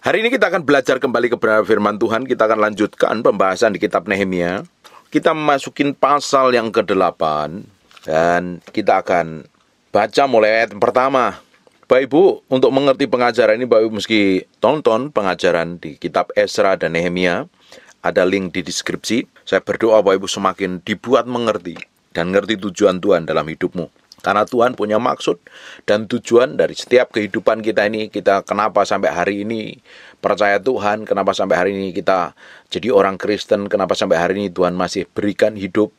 Hari ini kita akan belajar kembali kebenaran firman Tuhan. Kita akan lanjutkan pembahasan di kitab Nehemia. Kita memasukin pasal yang ke-8 dan kita akan baca mulai ayat pertama. Bapak Ibu, untuk mengerti pengajaran ini, Bapak Ibu mesti tonton pengajaran di kitab Ezra dan Nehemia. Ada link di deskripsi. Saya berdoa Bapak Ibu semakin dibuat mengerti dan ngerti tujuan Tuhan dalam hidupmu. Karena Tuhan punya maksud dan tujuan dari setiap kehidupan kita ini. Kita kenapa sampai hari ini percaya Tuhan, kenapa sampai hari ini kita jadi orang Kristen, kenapa sampai hari ini Tuhan masih berikan hidup.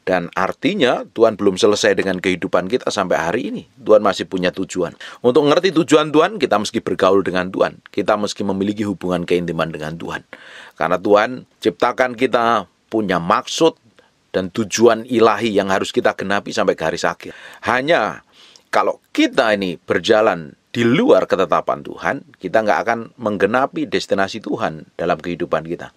Dan artinya Tuhan belum selesai dengan kehidupan kita sampai hari ini. Tuhan masih punya tujuan. Untuk mengerti tujuan Tuhan, kita mesti bergaul dengan Tuhan. Kita mesti memiliki hubungan keintiman dengan Tuhan. Karena Tuhan ciptakan kita punya maksud dan tujuan ilahi yang harus kita genapi sampai garis akhir. Hanya kalau kita ini berjalan di luar ketetapan Tuhan, kita nggak akan menggenapi destinasi Tuhan dalam kehidupan kita.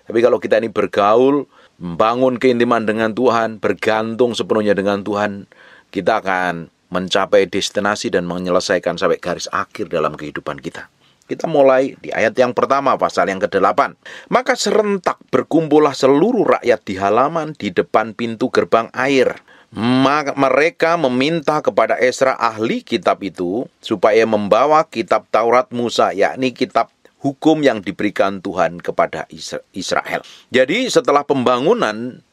Tapi kalau kita ini bergaul, membangun keintiman dengan Tuhan, bergantung sepenuhnya dengan Tuhan, kita akan mencapai destinasi dan menyelesaikan sampai garis akhir dalam kehidupan kita. Kita mulai di ayat yang pertama, pasal yang ke-8. Maka serentak berkumpullah seluruh rakyat di halaman di depan pintu gerbang air. Maka mereka meminta kepada Ezra ahli kitab itu supaya membawa kitab Taurat Musa, yakni kitab hukum yang diberikan Tuhan kepada Israel. Jadi setelah pembangunan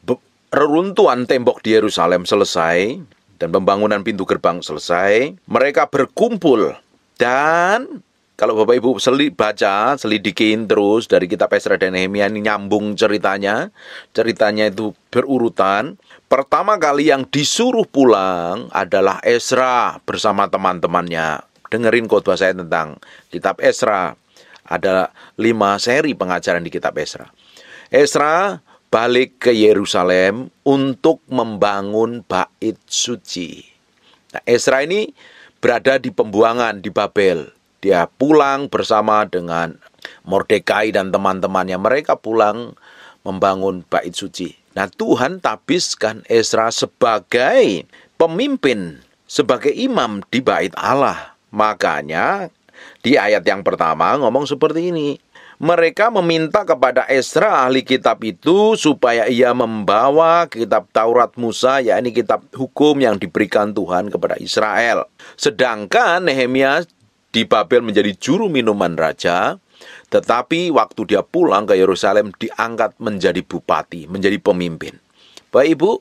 reruntuhan tembok di Yerusalem selesai dan pembangunan pintu gerbang selesai, mereka berkumpul. Dan kalau Bapak Ibu selidikin terus dari kitab Ezra dan Nehemia, ini nyambung ceritanya. Ceritanya itu berurutan. Pertama kali yang disuruh pulang adalah Ezra bersama teman-temannya. Dengerin khotbah saya tentang kitab Ezra. Ada 5 seri pengajaran di kitab Ezra. Ezra balik ke Yerusalem untuk membangun bait suci. Nah, Ezra ini berada di pembuangan di Babel. Dia pulang bersama dengan Mordekai dan teman-temannya. Mereka pulang membangun bait suci. Nah, Tuhan tabiskan Ezra sebagai pemimpin, sebagai imam di bait Allah. Makanya di ayat yang pertama ngomong seperti ini. Mereka meminta kepada Ezra ahli kitab itu supaya ia membawa kitab Taurat Musa, yakni kitab hukum yang diberikan Tuhan kepada Israel. Sedangkan Nehemia di Babel menjadi juru minuman raja, tetapi waktu dia pulang ke Yerusalem diangkat menjadi bupati, menjadi pemimpin. Bapak Ibu,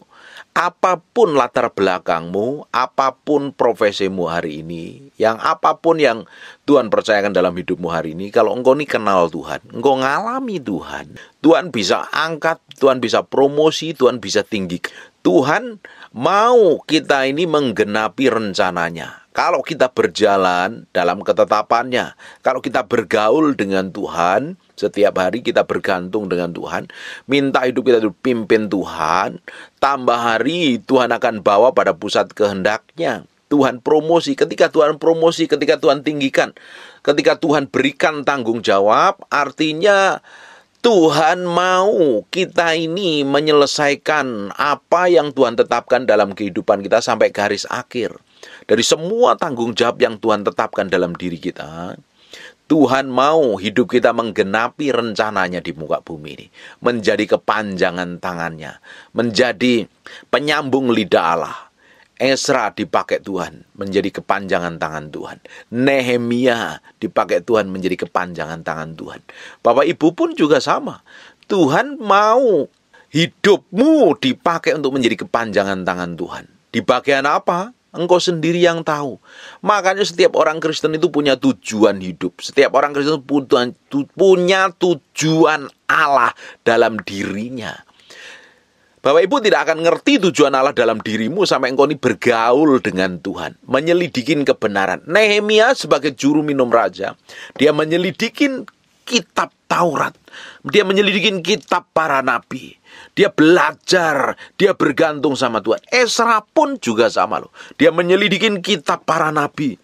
apapun latar belakangmu, apapun profesimu hari ini, yang apapun yang Tuhan percayakan dalam hidupmu hari ini, kalau engkau ini kenal Tuhan, engkau ngalami Tuhan, Tuhan bisa angkat, Tuhan bisa promosi, Tuhan bisa tinggi. Tuhan mau kita ini menggenapi rencananya. Kalau kita berjalan dalam ketetapannya, kalau kita bergaul dengan Tuhan, setiap hari kita bergantung dengan Tuhan, minta hidup kita dipimpin Tuhan, tambah hari Tuhan akan bawa pada pusat kehendaknya. Tuhan promosi, ketika Tuhan promosi, ketika Tuhan tinggikan, ketika Tuhan berikan tanggung jawab, artinya Tuhan mau kita ini menyelesaikan apa yang Tuhan tetapkan dalam kehidupan kita sampai garis akhir. Dari semua tanggung jawab yang Tuhan tetapkan dalam diri kita, Tuhan mau hidup kita menggenapi rencananya di muka bumi ini. Menjadi kepanjangan tangannya, menjadi penyambung lidah Allah. Ezra dipakai Tuhan menjadi kepanjangan tangan Tuhan. Nehemia dipakai Tuhan menjadi kepanjangan tangan Tuhan. Bapak Ibu pun juga sama. Tuhan mau hidupmu dipakai untuk menjadi kepanjangan tangan Tuhan. Di bagian apa? Engkau sendiri yang tahu. Makanya setiap orang Kristen itu punya tujuan hidup. Setiap orang Kristen punya tujuan Allah dalam dirinya. Bapak Ibu tidak akan ngerti tujuan Allah dalam dirimu sampai engkau ini bergaul dengan Tuhan. Menyelidikin kebenaran. Nehemia sebagai juru minum raja, dia menyelidikin kitab Taurat. Dia menyelidikin kitab para nabi. Dia belajar, dia bergantung sama Tuhan. Ezra pun juga sama loh. Dia menyelidikin kitab para nabi.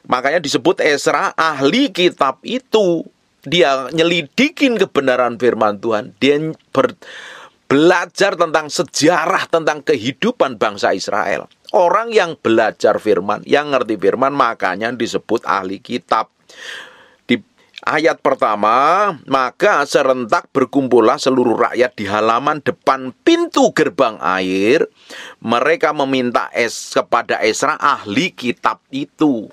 Makanya disebut Ezra ahli kitab itu. Dia nyelidikin kebenaran firman Tuhan. Dia belajar tentang sejarah, tentang kehidupan bangsa Israel. Orang yang belajar firman, yang ngerti firman, makanya disebut ahli kitab. Ayat pertama, maka serentak berkumpullah seluruh rakyat di halaman depan pintu gerbang air. Mereka meminta kepada Esra ahli kitab itu.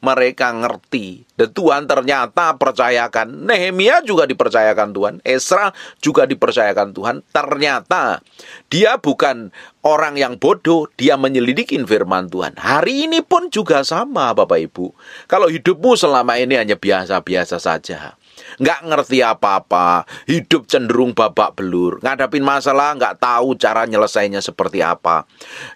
Mereka ngerti. Dan Tuhan ternyata percayakan. Nehemia juga dipercayakan Tuhan. Esra juga dipercayakan Tuhan. Ternyata dia bukan orang yang bodoh. Dia menyelidiki firman Tuhan. Hari ini pun juga sama Bapak Ibu. Kalau hidupmu selama ini hanya biasa-biasa saja, nggak ngerti apa-apa, hidup cenderung babak belur, ngadapin masalah nggak tahu cara nyelesainya seperti apa.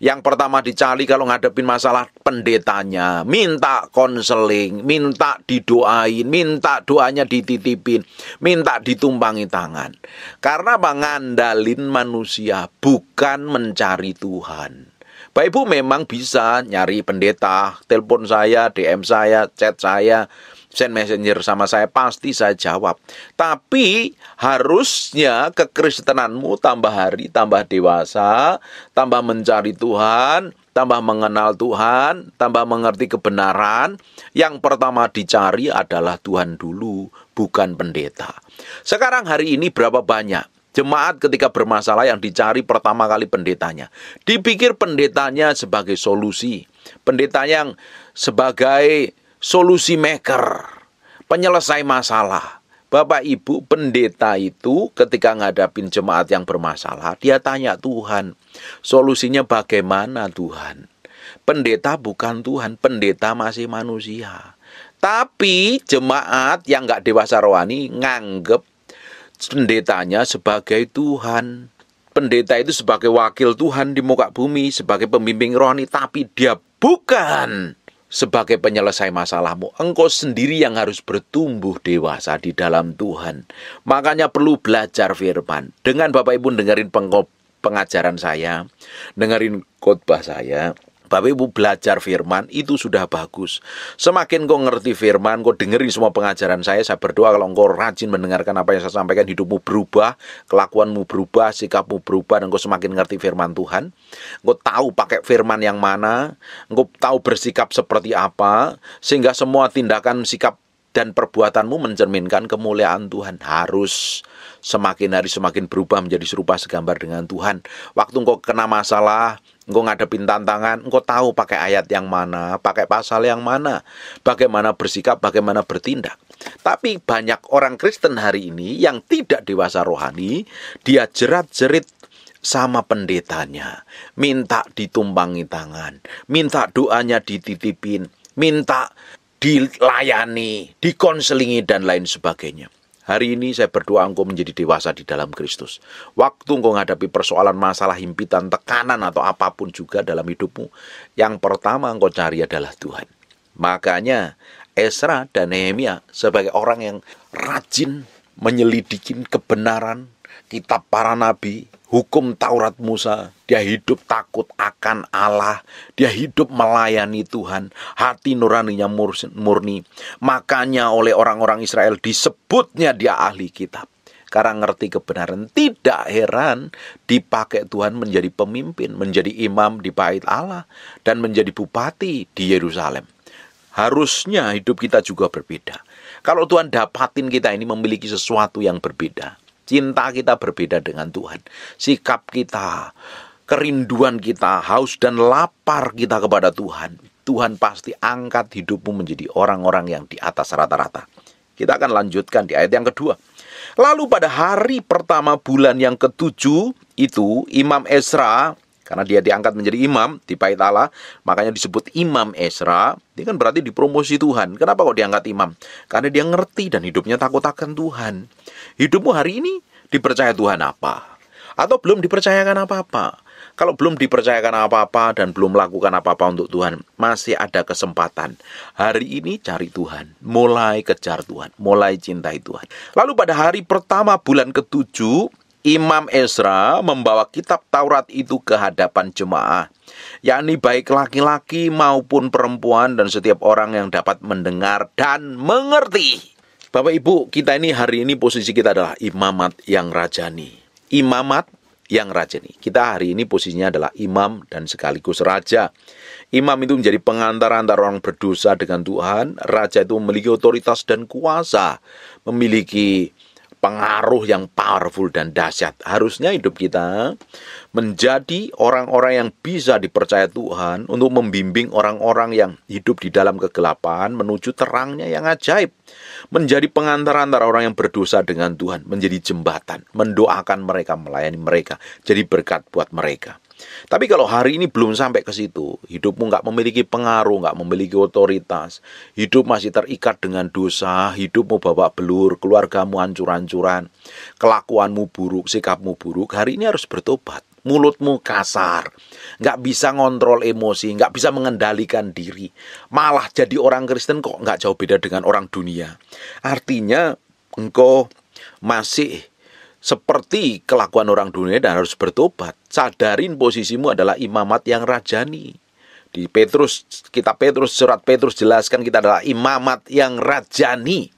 Yang pertama dicari kalau ngadepin masalah pendetanya, minta konseling, minta didoain, minta doanya dititipin, minta ditumpangi tangan. Karena mengandalin manusia, bukan mencari Tuhan. Bapak Ibu memang bisa nyari pendeta, telepon saya, DM saya, chat saya, send messenger sama saya, pasti saya jawab. Tapi harusnya kekristenanmu tambah hari, tambah dewasa, tambah mencari Tuhan, tambah mengenal Tuhan, tambah mengerti kebenaran. Yang pertama dicari adalah Tuhan dulu, bukan pendeta. Sekarang hari ini berapa banyak jemaat ketika bermasalah yang dicari pertama kali pendetanya. Dipikir pendetanya sebagai solusi. Pendeta yang sebagai solusi maker, penyelesai masalah. Bapak Ibu, pendeta itu ketika ngadapin jemaat yang bermasalah, dia tanya Tuhan, solusinya bagaimana Tuhan? Pendeta bukan Tuhan, pendeta masih manusia. Tapi jemaat yang nggak dewasa rohani nganggep pendetanya sebagai Tuhan. Pendeta itu sebagai wakil Tuhan di muka bumi, sebagai pembimbing rohani, tapi dia bukan sebagai penyelesai masalahmu. Engkau sendiri yang harus bertumbuh dewasa di dalam Tuhan. Makanya perlu belajar firman. Dengan Bapak Ibu dengerin pengajaran saya, dengerin khotbah saya, Bapak Ibu belajar firman, itu sudah bagus. Semakin kau ngerti firman, kau dengerin semua pengajaran saya berdoa kalau kau rajin mendengarkan apa yang saya sampaikan, hidupmu berubah, kelakuanmu berubah, sikapmu berubah, dan kau semakin ngerti firman Tuhan. Kau tahu pakai firman yang mana, kau tahu bersikap seperti apa, sehingga semua tindakan, sikap, dan perbuatanmu mencerminkan kemuliaan Tuhan. Harus semakin hari semakin berubah menjadi serupa segambar dengan Tuhan. Waktu engkau kena masalah, engkau ngadepin tantangan, engkau tahu pakai ayat yang mana, pakai pasal yang mana, bagaimana bersikap, bagaimana bertindak. Tapi banyak orang Kristen hari ini yang tidak dewasa rohani, dia jerat-jerit sama pendetanya, minta ditumpangi tangan, minta doanya dititipin, minta dilayani, dikonselingi, dan lain sebagainya. Hari ini saya berdoa engkau menjadi dewasa di dalam Kristus. Waktu engkau menghadapi persoalan, masalah, himpitan, tekanan, atau apapun juga dalam hidupmu, yang pertama engkau cari adalah Tuhan. Makanya Esra dan Nehemia sebagai orang yang rajin menyelidiki kebenaran kitab para nabi, hukum Taurat Musa, dia hidup takut akan Allah, dia hidup melayani Tuhan, hati nuraninya murni. Makanya oleh orang-orang Israel disebutnya dia ahli kitab. Karena ngerti kebenaran, tidak heran dipakai Tuhan menjadi pemimpin, menjadi imam di bait Allah, dan menjadi bupati di Yerusalem. Harusnya hidup kita juga berbeda. Kalau Tuhan dapatin kita ini memiliki sesuatu yang berbeda, cinta kita berbeda dengan Tuhan, sikap kita, kerinduan kita, haus dan lapar kita kepada Tuhan, Tuhan pasti angkat hidupmu menjadi orang-orang yang di atas rata-rata. Kita akan lanjutkan di ayat yang kedua. Lalu pada hari pertama bulan yang ke-7 itu, Imam Esra, karena dia diangkat menjadi imam di bait Allah, makanya disebut Imam Esra. Ini kan berarti dipromosi Tuhan. Kenapa kok diangkat imam? Karena dia ngerti dan hidupnya takut akan Tuhan. Hidupmu hari ini dipercaya Tuhan apa? Atau belum dipercayakan apa-apa? Kalau belum dipercayakan apa-apa dan belum melakukan apa-apa untuk Tuhan, masih ada kesempatan. Hari ini cari Tuhan, mulai kejar Tuhan, mulai cintai Tuhan. Lalu pada hari pertama bulan ke-7, Imam Esra membawa kitab Taurat itu ke hadapan jemaah, yakni baik laki-laki maupun perempuan dan setiap orang yang dapat mendengar dan mengerti. Bapak Ibu, kita ini hari ini posisi kita adalah imamat yang rajani. Imamat yang rajani. Kita hari ini posisinya adalah imam dan sekaligus raja. Imam itu menjadi pengantar antara orang berdosa dengan Tuhan. Raja itu memiliki otoritas dan kuasa, memiliki pengaruh yang powerful dan dahsyat. Harusnya hidup kita menjadi orang-orang yang bisa dipercaya Tuhan untuk membimbing orang-orang yang hidup di dalam kegelapan menuju terangnya yang ajaib. Menjadi pengantar antara orang yang berdosa dengan Tuhan, menjadi jembatan, mendoakan mereka, melayani mereka, jadi berkat buat mereka. Tapi kalau hari ini belum sampai ke situ, hidupmu nggak memiliki pengaruh, nggak memiliki otoritas, hidup masih terikat dengan dosa, hidupmu babak belur, keluargamu hancur-hancuran, kelakuanmu buruk, sikapmu buruk, hari ini harus bertobat. Mulutmu kasar, nggak bisa ngontrol emosi, nggak bisa mengendalikan diri, malah jadi orang Kristen kok nggak jauh beda dengan orang dunia. Artinya engkau masih seperti kelakuan orang dunia dan harus bertobat. Sadarin posisimu adalah imamat yang rajani. Di kitab Petrus, surat Petrus jelaskan kita adalah imamat yang rajani.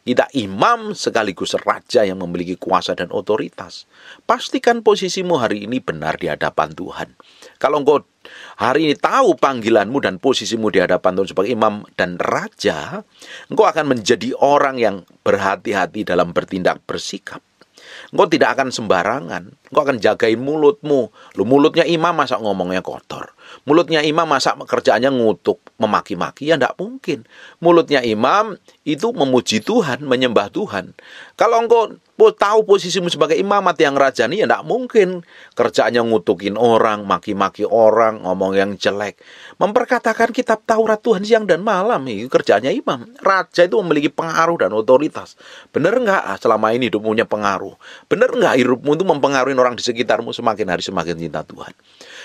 Kita imam sekaligus raja yang memiliki kuasa dan otoritas. Pastikan posisimu hari ini benar di hadapan Tuhan. Kalau engkau hari ini tahu panggilanmu dan posisimu di hadapan Tuhan sebagai imam dan raja, engkau akan menjadi orang yang berhati-hati dalam bertindak, bersikap. Engkau tidak akan sembarangan. Engkau akan jagain mulutmu. Mulutnya imam masa ngomongnya kotor. Mulutnya imam masa kerjaannya ngutuk, memaki-maki. Ya tidak mungkin. Mulutnya imam itu memuji Tuhan, menyembah Tuhan. Kalau engkau tahu posisimu sebagai imamat yang rajani, ya tidak mungkin kerjaannya ngutukin orang, maki-maki orang, ngomong yang jelek. Memperkatakan kitab Taurat Tuhan siang dan malam, itu kerjaannya imam. Raja itu memiliki pengaruh dan otoritas. Benar enggak selama ini hidupmu punya pengaruh? Benar enggak hidupmu itu mempengaruhi orang di sekitarmu semakin hari semakin cinta Tuhan?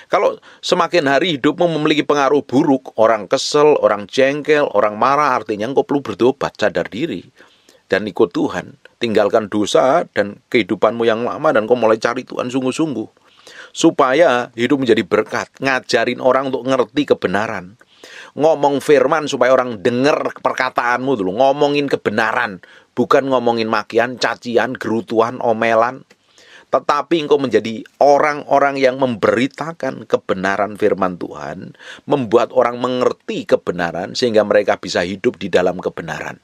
Kalau semakin hari hidupmu memiliki pengaruh buruk, orang kesel, orang jengkel, orang marah, artinya engkau perlu bertobat, sadar diri, dan ikut Tuhan. Tinggalkan dosa dan kehidupanmu yang lama dan kau mulai cari Tuhan sungguh-sungguh. Supaya hidup menjadi berkat. Ngajarin orang untuk ngerti kebenaran. Ngomong firman supaya orang dengar perkataanmu dulu. Ngomongin kebenaran. Bukan ngomongin makian, cacian, gerutuan, omelan. Tetapi engkau menjadi orang-orang yang memberitakan kebenaran firman Tuhan, membuat orang mengerti kebenaran sehingga mereka bisa hidup di dalam kebenaran.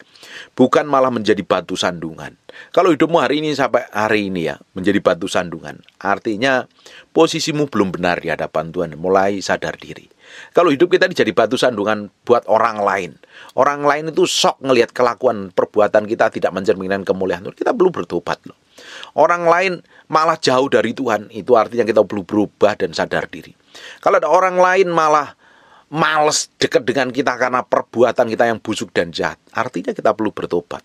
Bukan malah menjadi batu sandungan. Kalau hidupmu hari ini sampai hari ini ya menjadi batu sandungan, artinya posisimu belum benar di hadapan Tuhan, mulai sadar diri. Kalau hidup kita jadi batu sandungan buat orang lain itu sok ngelihat kelakuan perbuatan kita tidak mencerminkan kemuliaan Tuhan, kita belum bertobat loh. Orang lain malah jauh dari Tuhan, itu artinya kita perlu berubah dan sadar diri. Kalau ada orang lain malah males dekat dengan kita karena perbuatan kita yang busuk dan jahat, artinya kita perlu bertobat.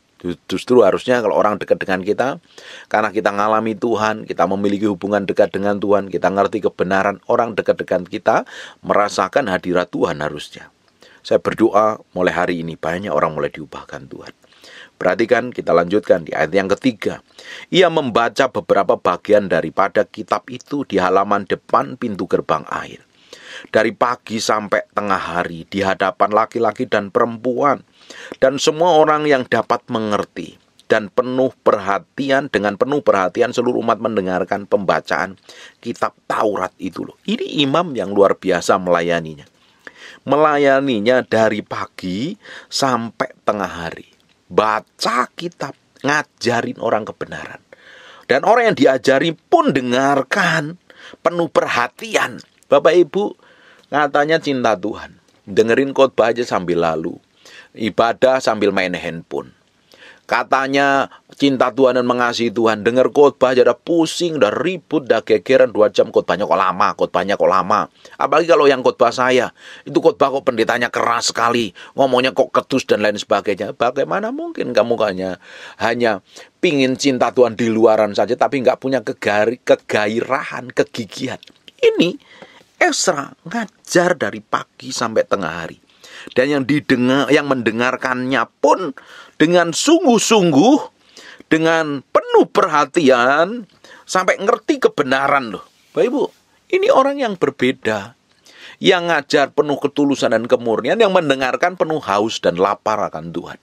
Justru harusnya kalau orang dekat dengan kita, karena kita ngalami Tuhan, kita memiliki hubungan dekat dengan Tuhan, kita ngerti kebenaran, orang dekat-dekat kita merasakan hadirat Tuhan harusnya. Saya berdoa mulai hari ini banyak orang mulai diubahkan Tuhan. Perhatikan, kita lanjutkan di ayat yang ketiga. Ia membaca beberapa bagian daripada kitab itu di halaman depan pintu gerbang air. Dari pagi sampai tengah hari di hadapan laki-laki dan perempuan dan semua orang yang dapat mengerti, dan dengan penuh perhatian seluruh umat mendengarkan pembacaan kitab Taurat itu loh. Ini imam yang luar biasa melayaninya. Melayaninya dari pagi sampai tengah hari. Baca kitab, ngajarin orang kebenaran. Dan orang yang diajari pun dengarkan, penuh perhatian. Bapak Ibu, katanya cinta Tuhan. Dengerin khotbah aja sambil lalu. Ibadah sambil main handphone. Katanya cinta Tuhan dan mengasihi Tuhan. Dengar khotbah aja udah pusing, udah ribut, udah gegeran 2 jam. Khotbahnya kok lama. Apalagi kalau yang khotbah saya, itu khotbah kok pendetanya keras sekali, ngomongnya kok ketus dan lain sebagainya. Bagaimana mungkin kamu hanya pingin cinta Tuhan di luaran saja, tapi nggak punya kegairahan, kegigihan. Ini Esra ngajar dari pagi sampai tengah hari. Dan yang mendengarkannya pun dengan sungguh-sungguh, dengan penuh perhatian, sampai ngerti kebenaran loh. Bapak Ibu, ini orang yang berbeda. Yang ngajar penuh ketulusan dan kemurnian, yang mendengarkan penuh haus dan lapar akan Tuhan.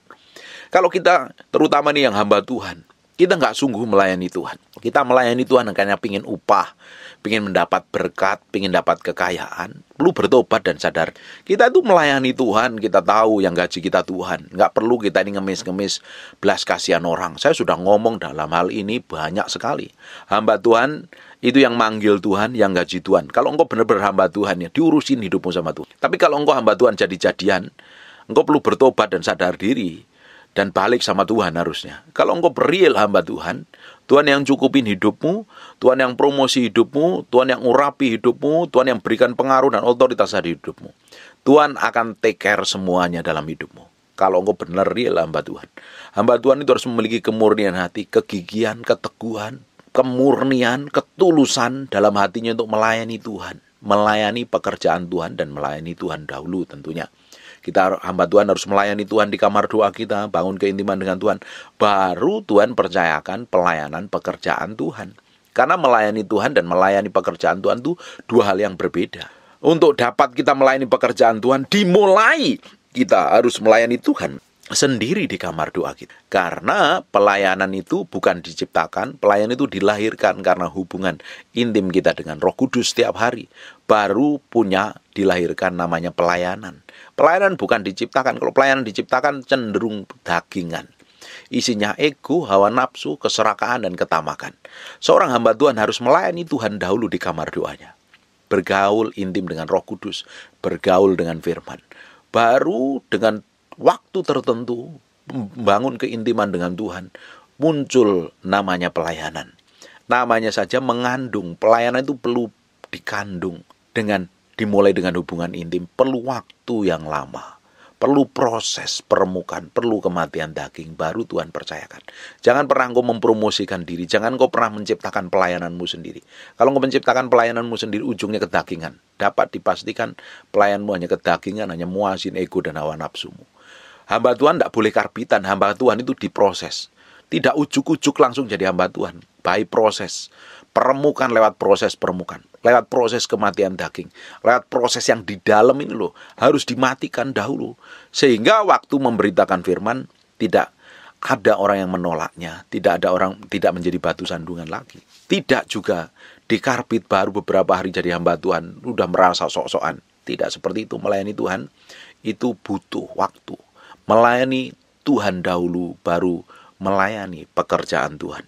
Kalau kita, terutama nih yang hamba Tuhan, Kita nggak sungguh melayani Tuhan. Kita melayani Tuhan karena pingin upah, pingin mendapat berkat, pingin dapat kekayaan. Perlu bertobat dan sadar. Kita itu melayani Tuhan, kita tahu yang gaji kita Tuhan. Nggak perlu kita ini ngemis-ngemis belas kasihan orang. Saya sudah ngomong dalam hal ini banyak sekali. Hamba Tuhan itu yang manggil Tuhan, yang gaji Tuhan. Kalau engkau benar-benar hamba Tuhan, ya diurusin hidupmu sama Tuhan. Tapi kalau engkau hamba Tuhan jadi-jadian, engkau perlu bertobat dan sadar diri. Dan balik sama Tuhan harusnya. Kalau engkau real hamba Tuhan, Tuhan yang cukupin hidupmu, Tuhan yang promosi hidupmu, Tuhan yang urapi hidupmu, Tuhan yang berikan pengaruh dan otoritas di hidupmu. Tuhan akan take care semuanya dalam hidupmu. Kalau engkau benar real hamba Tuhan. Hamba Tuhan itu harus memiliki kemurnian hati, kegigihan, keteguhan, kemurnian, ketulusan dalam hatinya untuk melayani Tuhan. Melayani pekerjaan Tuhan dan melayani Tuhan dahulu tentunya. Kita hamba Tuhan harus melayani Tuhan di kamar doa kita, bangun keintiman dengan Tuhan. Baru Tuhan percayakan pelayanan pekerjaan Tuhan. Karena melayani Tuhan dan melayani pekerjaan Tuhan itu dua hal yang berbeda. Untuk dapat kita melayani pekerjaan Tuhan, dimulai kita harus melayani Tuhan sendiri di kamar doa kita. Karena pelayanan itu bukan diciptakan, pelayanan itu dilahirkan karena hubungan intim kita dengan Roh Kudus setiap hari. Baru punya dilahirkan namanya pelayanan. Pelayanan bukan diciptakan. Kalau pelayanan diciptakan cenderung dagingan. Isinya ego, hawa nafsu, keserakahan, dan ketamakan. Seorang hamba Tuhan harus melayani Tuhan dahulu di kamar doanya. Bergaul intim dengan Roh Kudus. Bergaul dengan firman. Baru dengan waktu tertentu membangun keintiman dengan Tuhan. Muncul namanya pelayanan. Namanya saja mengandung. Pelayanan itu perlu dikandung dimulai dengan hubungan intim, perlu waktu yang lama, perlu proses permukaan, perlu kematian daging, baru Tuhan percayakan. Jangan pernah engkau mempromosikan diri, jangan engkau pernah menciptakan pelayananmu sendiri. Kalau engkau menciptakan pelayananmu sendiri, ujungnya kedagingan. Dapat dipastikan pelayananmu hanya kedagingan, hanya muasin ego dan hawa nafsumu. Hamba Tuhan tidak boleh karbitan, hamba Tuhan itu diproses. Tidak ujuk-ujuk langsung jadi hamba Tuhan, by proses. Permukaan lewat proses permukaan, lewat proses kematian daging, lewat proses yang di dalam ini loh, harus dimatikan dahulu. Sehingga waktu memberitakan firman, tidak ada orang yang menolaknya, tidak ada orang tidak menjadi batu sandungan lagi. Tidak juga dikarbit baru beberapa hari jadi hamba Tuhan, udah merasa sok-sokan. Tidak seperti itu, melayani Tuhan, itu butuh waktu. Melayani Tuhan dahulu, baru melayani pekerjaan Tuhan.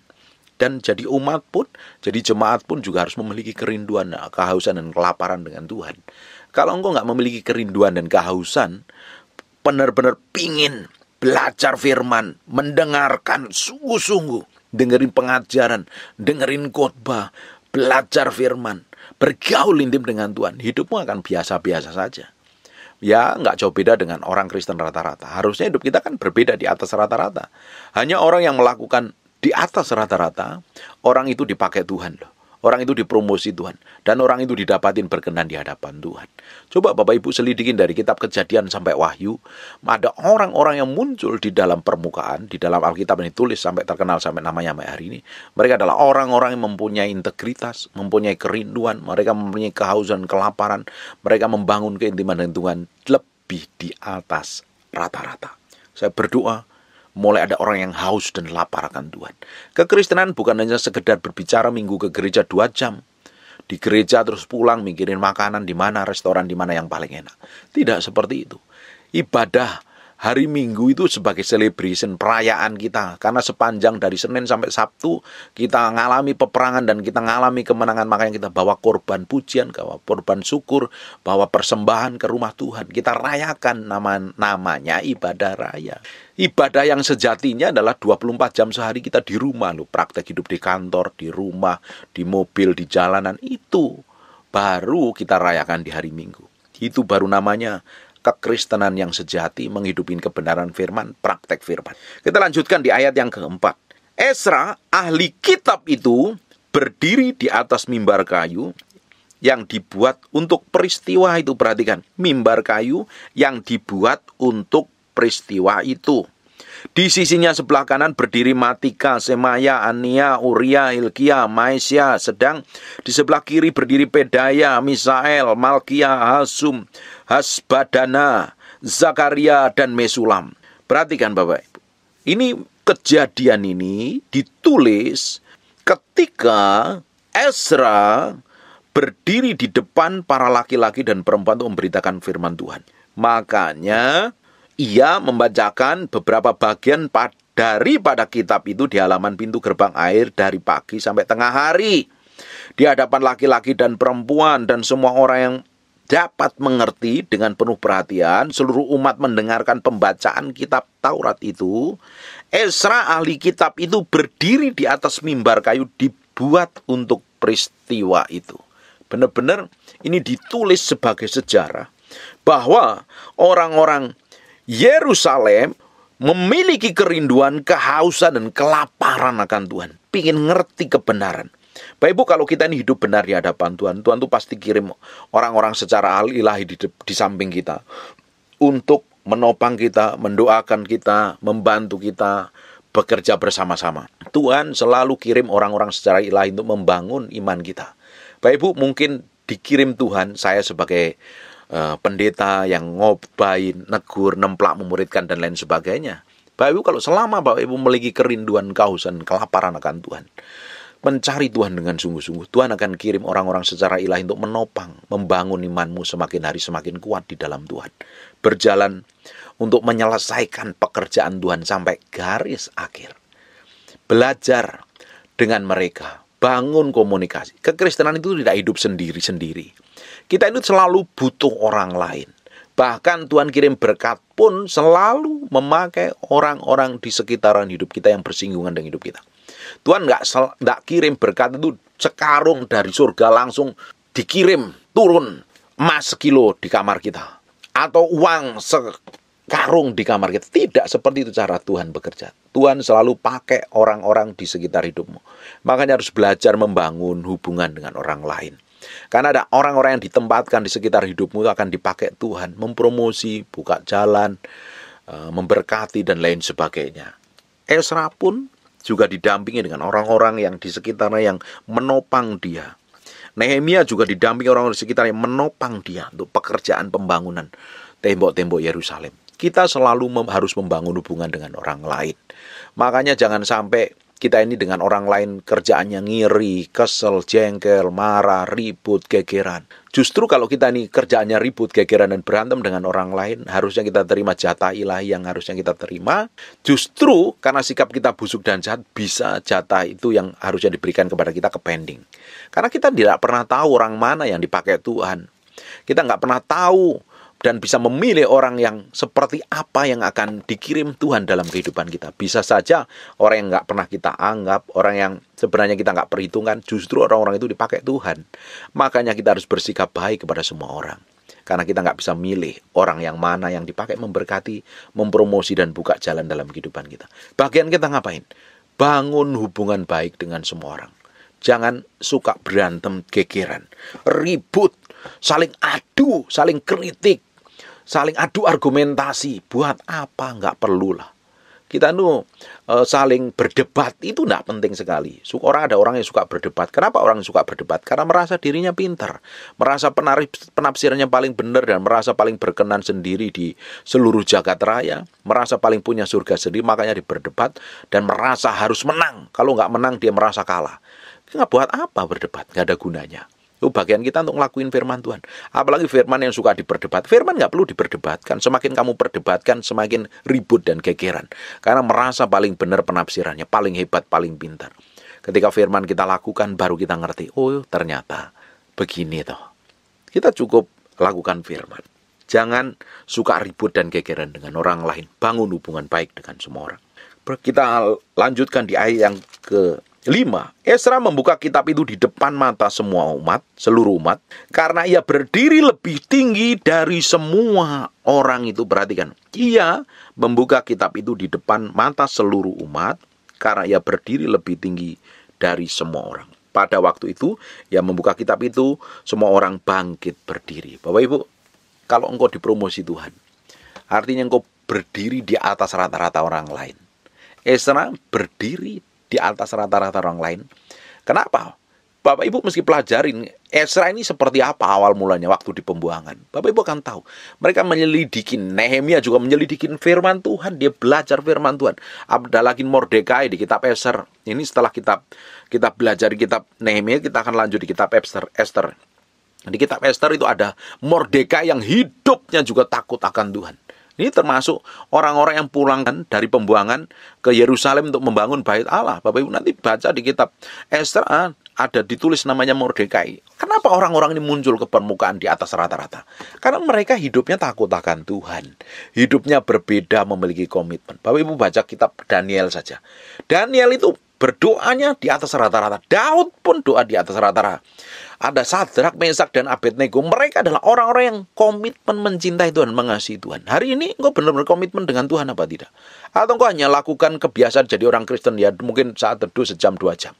Dan jadi umat pun, jadi jemaat pun juga harus memiliki kerinduan, kehausan, dan kelaparan dengan Tuhan. Kalau engkau nggak memiliki kerinduan dan kehausan, benar-benar pingin belajar firman, mendengarkan sungguh-sungguh, dengerin pengajaran, dengerin khotbah, belajar firman, bergaul intim dengan Tuhan, hidupmu akan biasa-biasa saja. Ya, nggak jauh beda dengan orang Kristen rata-rata. Harusnya hidup kita kan berbeda di atas rata-rata. Hanya orang yang melakukan di atas rata-rata, orang itu dipakai Tuhan loh. Orang itu dipromosi Tuhan. Dan orang itu didapatin berkenan di hadapan Tuhan. Coba Bapak Ibu selidikin dari kitab Kejadian sampai Wahyu. Ada orang-orang yang muncul di dalam permukaan. Di dalam Alkitab ini tulis sampai terkenal sampai namanya sampai hari ini. Mereka adalah orang-orang yang mempunyai integritas. Mempunyai kerinduan. Mereka mempunyai kehausan, kelaparan. Mereka membangun keintiman dengan Tuhan lebih di atas rata-rata. Saya berdoa, mulai ada orang yang haus dan lapar akan Tuhan. Kekristenan bukan hanya sekedar berbicara minggu ke gereja 2 jam. Di gereja terus pulang mikirin makanan di mana, restoran di mana yang paling enak. Tidak seperti itu. Ibadah hari Minggu itu sebagai celebration, perayaan kita. Karena sepanjang dari Senin sampai Sabtu kita ngalami peperangan dan kita ngalami kemenangan. Makanya kita bawa korban pujian, bawa korban syukur, bawa persembahan ke rumah Tuhan. Kita rayakan namanya ibadah raya. Ibadah yang sejatinya adalah 24 jam sehari kita di rumah loh. Praktek hidup di kantor, di rumah, di mobil, di jalanan. Itu baru kita rayakan di hari Minggu. Itu baru namanya kekristenan yang sejati, menghidupin kebenaran firman, praktek firman. Kita lanjutkan di ayat yang keempat. Ezra, ahli kitab itu, berdiri di atas mimbar kayu yang dibuat untuk peristiwa itu. Perhatikan, mimbar kayu yang dibuat untuk peristiwa itu. Di sisinya sebelah kanan berdiri Matika, Semaya, Ania, Uria, Hilkia, Maesya. Sedang di sebelah kiri berdiri Pedaya, Misael, Malkia, Hasum, Hasbadana, Zakaria, dan Mesulam. Perhatikan Bapak Ibu. Ini kejadian ini ditulis ketika Ezra berdiri di depan para laki-laki dan perempuan untuk memberitakan firman Tuhan. Makanya ia membacakan beberapa bagian daripada kitab itu di halaman pintu gerbang air dari pagi sampai tengah hari. Di hadapan laki-laki dan perempuan dan semua orang yang dapat mengerti dengan penuh perhatian, seluruh umat mendengarkan pembacaan kitab Taurat itu. Ezra ahli kitab itu berdiri di atas mimbar kayu dibuat untuk peristiwa itu. Benar-benar ini ditulis sebagai sejarah bahwa orang-orang Yerusalem memiliki kerinduan, kehausan, dan kelaparan akan Tuhan. Pingin ngerti kebenaran. Bapak Ibu, kalau kita ini hidup benar di hadapan Tuhan, Tuhan tuh pasti kirim orang-orang secara ilahi di samping kita untuk menopang kita, mendoakan kita, membantu kita, bekerja bersama-sama. Tuhan selalu kirim orang-orang secara ilahi untuk membangun iman kita. Bapak Ibu, mungkin dikirim Tuhan, saya sebagai pendeta yang ngobain, negur, nemplak, memuridkan, dan lain sebagainya. Bapak Ibu, kalau selama Bapak Ibu memiliki kerinduan, kehausan, kelaparan akan Tuhan, mencari Tuhan dengan sungguh-sungguh, Tuhan akan kirim orang-orang secara ilahi untuk menopang, membangun imanmu semakin hari semakin kuat di dalam Tuhan. Berjalan untuk menyelesaikan pekerjaan Tuhan sampai garis akhir. Belajar dengan mereka, bangun komunikasi. Kekristenan itu tidak hidup sendiri-sendiri. Kita itu selalu butuh orang lain. Bahkan Tuhan kirim berkat pun selalu memakai orang-orang di sekitaran hidup kita yang bersinggungan dengan hidup kita. Tuhan nggak kirim berkat itu sekarung dari surga langsung dikirim turun emas sekilo di kamar kita atau uang sekarung di kamar kita. Tidak seperti itu cara Tuhan bekerja. Tuhan selalu pakai orang-orang di sekitar hidupmu. Makanya harus belajar membangun hubungan dengan orang lain. Karena ada orang-orang yang ditempatkan di sekitar hidupmu itu akan dipakai Tuhan mempromosi, buka jalan, memberkati dan lain sebagainya. Ezra pun juga didampingi dengan orang-orang yang di sekitarnya yang menopang dia. Nehemia juga didampingi orang-orang di sekitarnya yang menopang dia untuk pekerjaan pembangunan tembok-tembok Yerusalem. Kita selalu harus membangun hubungan dengan orang lain. Makanya jangan sampai kita ini dengan orang lain kerjaannya ngiri, kesel, jengkel, marah, ribut, gegeran. Justru kalau kita ini kerjaannya ribut, gegeran, dan berantem dengan orang lain, harusnya kita terima jatah ilahi yang harusnya kita terima. Justru karena sikap kita busuk dan jahat, bisa jatah itu yang harusnya diberikan kepada kita kepending. Karena kita tidak pernah tahu orang mana yang dipakai Tuhan. Kita nggak pernah tahu dan bisa memilih orang yang seperti apa yang akan dikirim Tuhan dalam kehidupan kita. Bisa saja orang yang nggak pernah kita anggap, orang yang sebenarnya kita nggak perhitungkan, justru orang-orang itu dipakai Tuhan. Makanya kita harus bersikap baik kepada semua orang. Karena kita nggak bisa milih orang yang mana yang dipakai memberkati, mempromosi, dan buka jalan dalam kehidupan kita. Bagian kita ngapain? Bangun hubungan baik dengan semua orang. Jangan suka berantem, gegeran, ribut, saling adu, saling kritik, saling adu argumentasi. Buat apa? Nggak perlulah. Kita saling berdebat itu nggak penting sekali. Ada orang yang suka berdebat. Kenapa orang yang suka berdebat? Karena merasa dirinya pintar, merasa penafsirannya paling benar dan merasa paling berkenan sendiri di seluruh jagat raya, merasa paling punya surga sendiri, makanya dia berdebat dan merasa harus menang. Kalau nggak menang dia merasa kalah. Nggak buat apa berdebat? Nggak ada gunanya. Itu bagian kita untuk ngelakuin firman Tuhan. Apalagi firman yang suka diperdebat. Firman nggak perlu diperdebatkan. Semakin kamu perdebatkan, semakin ribut dan gegeran. Karena merasa paling benar penafsirannya, paling hebat, paling pintar. Ketika firman kita lakukan, baru kita ngerti. Oh, ternyata begini toh. Kita cukup lakukan firman. Jangan suka ribut dan gegeran dengan orang lain. Bangun hubungan baik dengan semua orang. Kita lanjutkan di ayat yang ke-5. Ezra membuka kitab itu di depan mata semua umat, seluruh umat, karena ia berdiri lebih tinggi dari semua orang itu. Perhatikan, ia membuka kitab itu di depan mata seluruh umat, karena ia berdiri lebih tinggi dari semua orang. Pada waktu itu, ia membuka kitab itu, semua orang bangkit berdiri. Bapak Ibu, kalau engkau dipromosi Tuhan, artinya engkau berdiri di atas rata-rata orang lain. Ezra berdiri di atas rata-rata orang lain. Kenapa? Bapak Ibu mesti pelajarin Ezra ini seperti apa awal mulanya waktu di pembuangan. Bapak Ibu akan tahu. Mereka menyelidiki, Nehemia juga menyelidiki firman Tuhan. Dia belajar firman Tuhan. Ada lagi Mordekai di kitab Esther. Ini setelah kita belajar di kitab Nehemia, kita akan lanjut di kitab Esther. Di kitab Esther itu ada Mordekai yang hidupnya juga takut akan Tuhan. Ini termasuk orang-orang yang pulang dari pembuangan ke Yerusalem untuk membangun bait Allah. Bapak Ibu nanti baca di kitab Esther, ada ditulis namanya Mordekai. Kenapa orang-orang ini muncul ke permukaan di atas rata-rata? Karena mereka hidupnya takut akan Tuhan. Hidupnya berbeda, memiliki komitmen. Bapak Ibu baca kitab Daniel saja. Daniel itu berdoanya di atas rata-rata. Daud pun doa di atas rata-rata. Ada Sadrak, Mesak, dan Abednego. Mereka adalah orang-orang yang komitmen mencintai Tuhan, mengasihi Tuhan. Hari ini engkau benar-benar komitmen dengan Tuhan apa tidak? Atau engkau hanya lakukan kebiasaan jadi orang Kristen, ya mungkin saat teduh sejam 2 jam.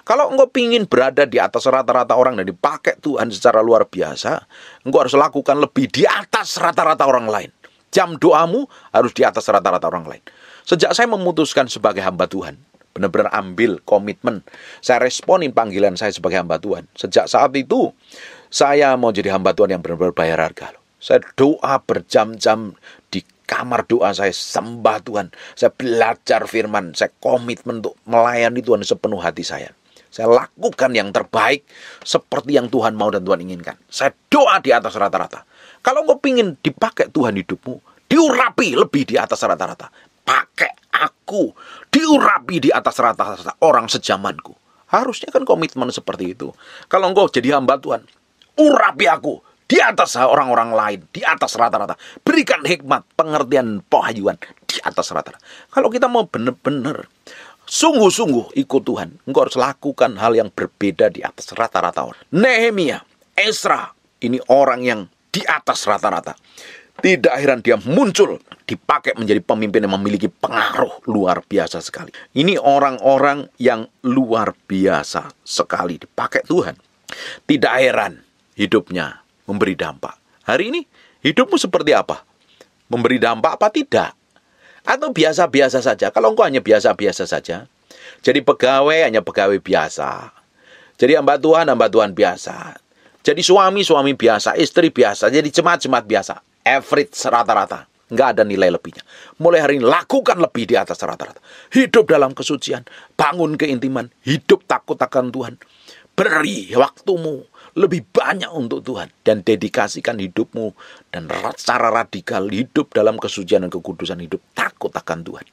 Kalau engkau ingin berada di atas rata-rata orang dan dipakai Tuhan secara luar biasa, engkau harus lakukan lebih di atas rata-rata orang lain. Jam doamu harus di atas rata-rata orang lain. Sejak saya memutuskan sebagai hamba Tuhan, benar-benar ambil komitmen, saya responin panggilan saya sebagai hamba Tuhan. Sejak saat itu, saya mau jadi hamba Tuhan yang benar-benar bayar harga. Saya doa berjam-jam di kamar doa, saya sembah Tuhan. Saya belajar firman, saya komitmen untuk melayani Tuhan sepenuh hati saya. Saya lakukan yang terbaik seperti yang Tuhan mau dan Tuhan inginkan. Saya doa di atas rata-rata. Kalau engkau ingin dipakai Tuhan hidupmu, diurapi lebih di atas rata-rata. Pakai aku, diurapi di atas rata-rata orang sejamanku. Harusnya kan komitmen seperti itu. Kalau engkau jadi hamba Tuhan, urapi aku di atas orang-orang lain, di atas rata-rata. Berikan hikmat, pengertian, pewahyuan di atas rata-rata. Kalau kita mau benar-benar sungguh-sungguh ikut Tuhan, engkau harus lakukan hal yang berbeda di atas rata-rata orang. Nehemia, Ezra, ini orang yang di atas rata-rata. Tidak heran dia muncul, dipakai menjadi pemimpin yang memiliki pengaruh luar biasa sekali. Ini orang-orang yang luar biasa sekali dipakai Tuhan. Tidak heran hidupnya memberi dampak. Hari ini hidupmu seperti apa? Memberi dampak apa tidak? Atau biasa-biasa saja? Kalau engkau hanya biasa-biasa saja, jadi pegawai hanya pegawai biasa. Jadi hamba Tuhan biasa. Jadi suami biasa, istri biasa, jadi jemaat biasa. Average rata-rata, nggak ada nilai lebihnya. Mulai hari ini lakukan lebih di atas rata-rata. Hidup dalam kesucian, bangun keintiman, hidup takut akan Tuhan. Beri waktumu lebih banyak untuk Tuhan dan dedikasikan hidupmu dan secara radikal hidup dalam kesucian dan kekudusan, hidup takut akan Tuhan.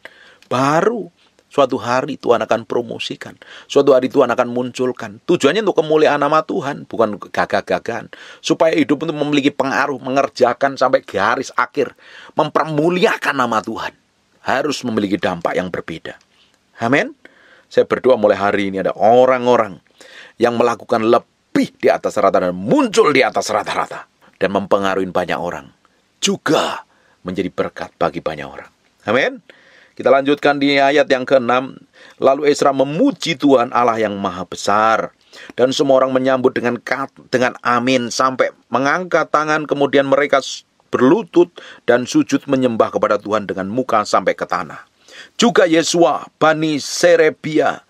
Baru suatu hari Tuhan akan promosikan. Suatu hari Tuhan akan munculkan. Tujuannya untuk kemuliaan nama Tuhan, bukan gagah-gagahan. Supaya hidup itu memiliki pengaruh, mengerjakan sampai garis akhir. Mempermuliakan nama Tuhan. Harus memiliki dampak yang berbeda. Amin. Saya berdoa mulai hari ini ada orang-orang yang melakukan lebih di atas rata-rata, muncul di atas rata-rata. Dan mempengaruhi banyak orang. Juga menjadi berkat bagi banyak orang. Amin. Kita lanjutkan di ayat yang ke-6. Lalu Ezra memuji Tuhan Allah yang maha besar. Dan semua orang menyambut dengan amin. Sampai mengangkat tangan. Kemudian mereka berlutut dan sujud menyembah kepada Tuhan dengan muka sampai ke tanah. Juga Yesua, Bani Serebia,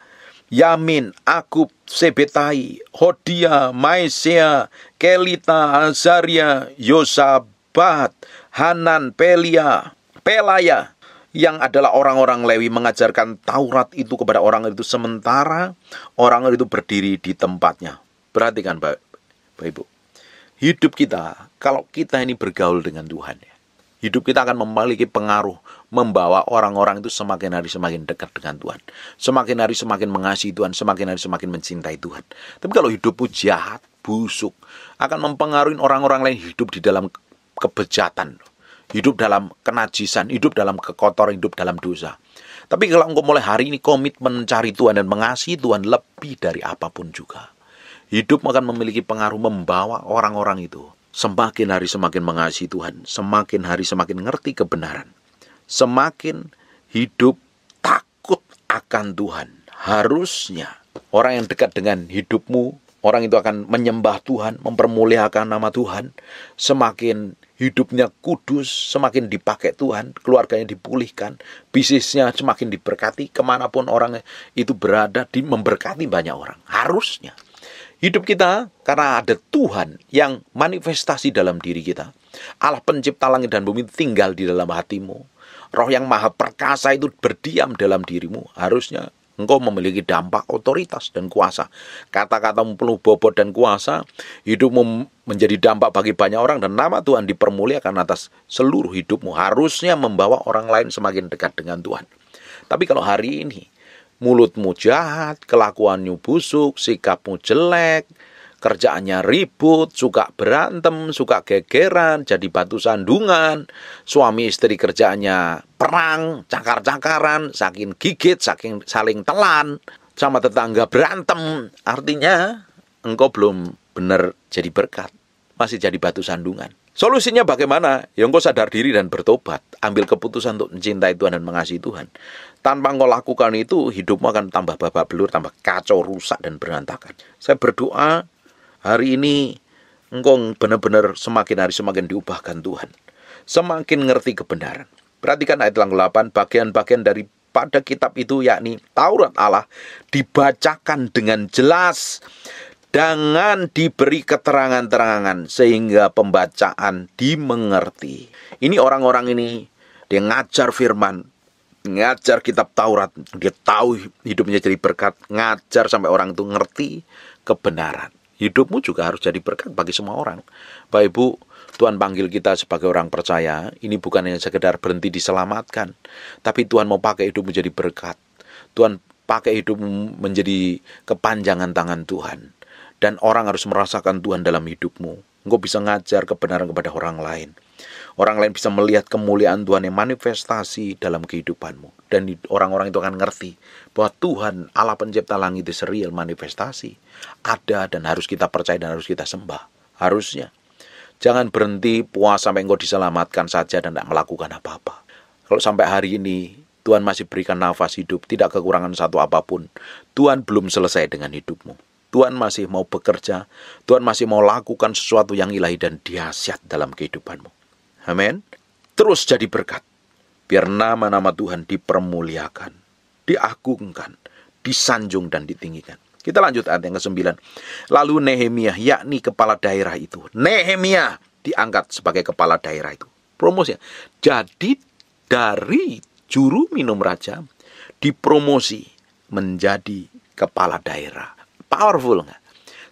Yamin, Akub, Sebetai, Hodia, Maesea, Kelita, Azaria, Yosabat, Hanan, Pelaya, yang adalah orang-orang Lewi mengajarkan Taurat itu kepada orang itu sementara orang itu berdiri di tempatnya. Perhatikan Bapak Ibu, hidup kita, kalau kita ini bergaul dengan Tuhan, hidup kita akan memiliki pengaruh, membawa orang-orang itu semakin hari semakin dekat dengan Tuhan, semakin hari semakin mengasihi Tuhan, semakin hari semakin mencintai Tuhan. Tapi kalau hidupmu jahat, busuk, akan mempengaruhi orang-orang lain hidup di dalam kebejatan, hidup dalam kenajisan, hidup dalam kekotoran, hidup dalam dosa. Tapi kalau engkau mulai hari ini komitmen mencari Tuhan dan mengasihi Tuhan lebih dari apapun juga, hidup akan memiliki pengaruh membawa orang-orang itu semakin hari semakin mengasihi Tuhan, semakin hari semakin ngerti kebenaran, semakin hidup takut akan Tuhan. Harusnya orang yang dekat dengan hidupmu, orang itu akan menyembah Tuhan, mempermuliakan nama Tuhan, semakin hidupnya kudus, semakin dipakai Tuhan, keluarganya dipulihkan, bisnisnya semakin diberkati, kemanapun orang itu berada, memberkati banyak orang. Harusnya Hidup kita karena ada Tuhan yang manifestasi dalam diri kita. Allah pencipta langit dan bumi tinggal di dalam hatimu. Roh yang maha perkasa itu berdiam dalam dirimu. Harusnya engkau memiliki dampak, otoritas, dan kuasa. Kata-katamu penuh bobot dan kuasa. Hidupmu menjadi dampak bagi banyak orang. Dan nama Tuhan dipermuliakan atas seluruh hidupmu. Harusnya membawa orang lain semakin dekat dengan Tuhan. Tapi kalau hari ini mulutmu jahat, kelakuanmu busuk, sikapmu jelek, kerjaannya ribut, suka berantem, suka gegeran, jadi batu sandungan, suami istri kerjaannya perang, cakar-cakaran, saking gigit, saking saling telan, sama tetangga berantem, artinya engkau belum benar jadi berkat, masih jadi batu sandungan. Solusinya bagaimana? Ya engkau sadar diri dan bertobat. Ambil keputusan untuk mencintai Tuhan dan mengasihi Tuhan. Tanpa engkau lakukan itu, hidupmu akan tambah babak belur, tambah kacau, rusak, dan berantakan. Saya berdoa hari ini engkau benar-benar semakin hari semakin diubahkan Tuhan. Semakin ngerti kebenaran. Perhatikan ayat 8, bagian-bagian daripada kitab itu, yakni Taurat Allah, dibacakan dengan jelas, dengan diberi keterangan-terangan sehingga pembacaan dimengerti. Ini orang-orang ini, dia ngajar firman, ngajar kitab Taurat, dia tahu hidupnya jadi berkat, ngajar sampai orang itu ngerti kebenaran. Hidupmu juga harus jadi berkat bagi semua orang. Bapak Ibu, Tuhan panggil kita sebagai orang percaya, ini bukan hanya sekedar berhenti diselamatkan, tapi Tuhan mau pakai hidupmu jadi berkat. Tuhan pakai hidupmu menjadi kepanjangan tangan Tuhan. Dan orang harus merasakan Tuhan dalam hidupmu. Engkau bisa ngajar kebenaran kepada orang lain. Orang lain bisa melihat kemuliaan Tuhan yang manifestasi dalam kehidupanmu. Dan orang-orang itu akan ngerti bahwa Tuhan, Allah pencipta langit itu real manifestasi. Ada dan harus kita percaya dan harus kita sembah. Harusnya. Jangan berhenti puas sampai engkau diselamatkan saja dan tidak melakukan apa-apa. Kalau sampai hari ini Tuhan masih berikan nafas hidup, tidak kekurangan satu apapun, Tuhan belum selesai dengan hidupmu. Tuhan masih mau bekerja, Tuhan masih mau lakukan sesuatu yang ilahi dan dahsyat dalam kehidupanmu. Amin. Terus jadi berkat. Biar nama-nama Tuhan dipermuliakan, diagungkan, disanjung dan ditinggikan. Kita lanjut ayat yang ke-9. Lalu Nehemia, yakni kepala daerah itu. Nehemia diangkat sebagai kepala daerah itu. Promosi. Jadi dari juru minum raja dipromosi menjadi kepala daerah. Powerful nggak?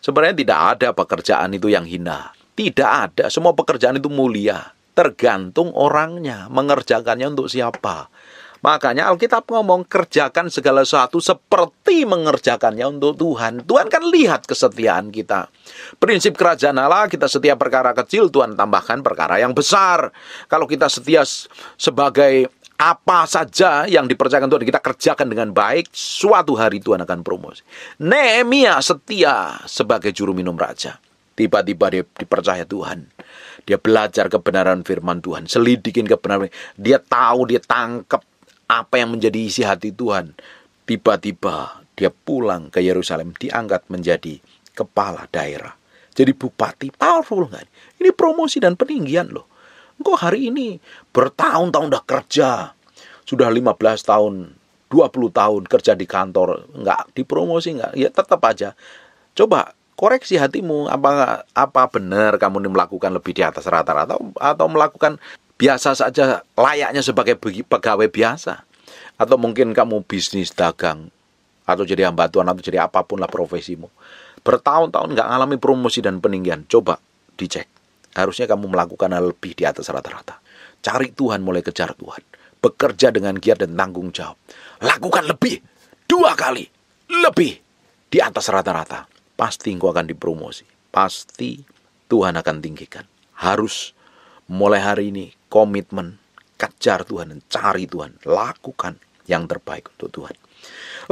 Sebenarnya tidak ada pekerjaan itu yang hina. Tidak ada. Semua pekerjaan itu mulia. Tergantung orangnya. Mengerjakannya untuk siapa. Makanya Alkitab ngomong kerjakan segala sesuatu seperti mengerjakannya untuk Tuhan. Tuhan kan lihat kesetiaan kita. Prinsip kerajaan Allah, kita setia perkara kecil, Tuhan tambahkan perkara yang besar. Kalau kita setia sebagai apa saja yang dipercayakan Tuhan kita kerjakan dengan baik, suatu hari Tuhan akan promosi. Nehemia setia sebagai juru minum raja. Tiba-tiba dia dipercaya Tuhan. Dia belajar kebenaran firman Tuhan, selidikin kebenaran. Dia tahu, dia tangkap apa yang menjadi isi hati Tuhan. Tiba-tiba dia pulang ke Yerusalem, diangkat menjadi kepala daerah. Jadi bupati, powerful nggak? Ini promosi dan peninggian loh. Engkau hari ini bertahun-tahun udah kerja. Sudah 15 tahun, 20 tahun kerja di kantor. Enggak dipromosi, enggak. Ya tetap aja. Coba koreksi hatimu. Apa benar kamu ini melakukan lebih di atas rata-rata. Atau melakukan biasa saja layaknya sebagai pegawai biasa. Atau mungkin kamu bisnis dagang. Atau jadi hamba Tuhan. Atau jadi apapun lah profesimu. Bertahun-tahun enggak ngalami promosi dan peninggian. Coba dicek. Harusnya kamu melakukan hal lebih di atas rata-rata. Cari Tuhan, mulai kejar Tuhan. Bekerja dengan giat dan tanggung jawab. Lakukan lebih. 2 kali. Lebih. Di atas rata-rata. Pasti engkau akan dipromosi. Pasti Tuhan akan tinggikan. Harus mulai hari ini komitmen. Kejar Tuhan dan cari Tuhan. Lakukan yang terbaik untuk Tuhan.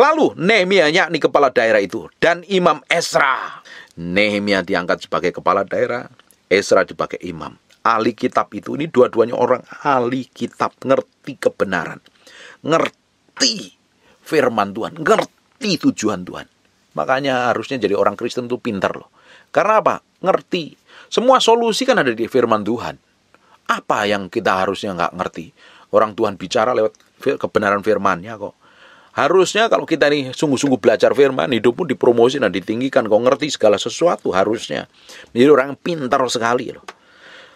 Lalu Nehemia, yakni kepala daerah itu. Dan Imam Ezra. Nehemia diangkat sebagai kepala daerah. Ezra dipakai imam. Ahli kitab itu, ini dua-duanya orang ahli kitab. Ngerti kebenaran. Ngerti firman Tuhan. Ngerti tujuan Tuhan. Makanya harusnya jadi orang Kristen itu pintar loh. Karena apa? Ngerti. Semua solusi kan ada di firman Tuhan. Apa yang kita harusnya nggak ngerti? Orang Tuhan bicara lewat kebenaran firman-Nya kok. Harusnya kalau kita ini sungguh-sungguh belajar firman, hidupmu dipromosi dan ditinggikan. Kau ngerti segala sesuatu harusnya. Menjadi orang yang pintar sekali loh.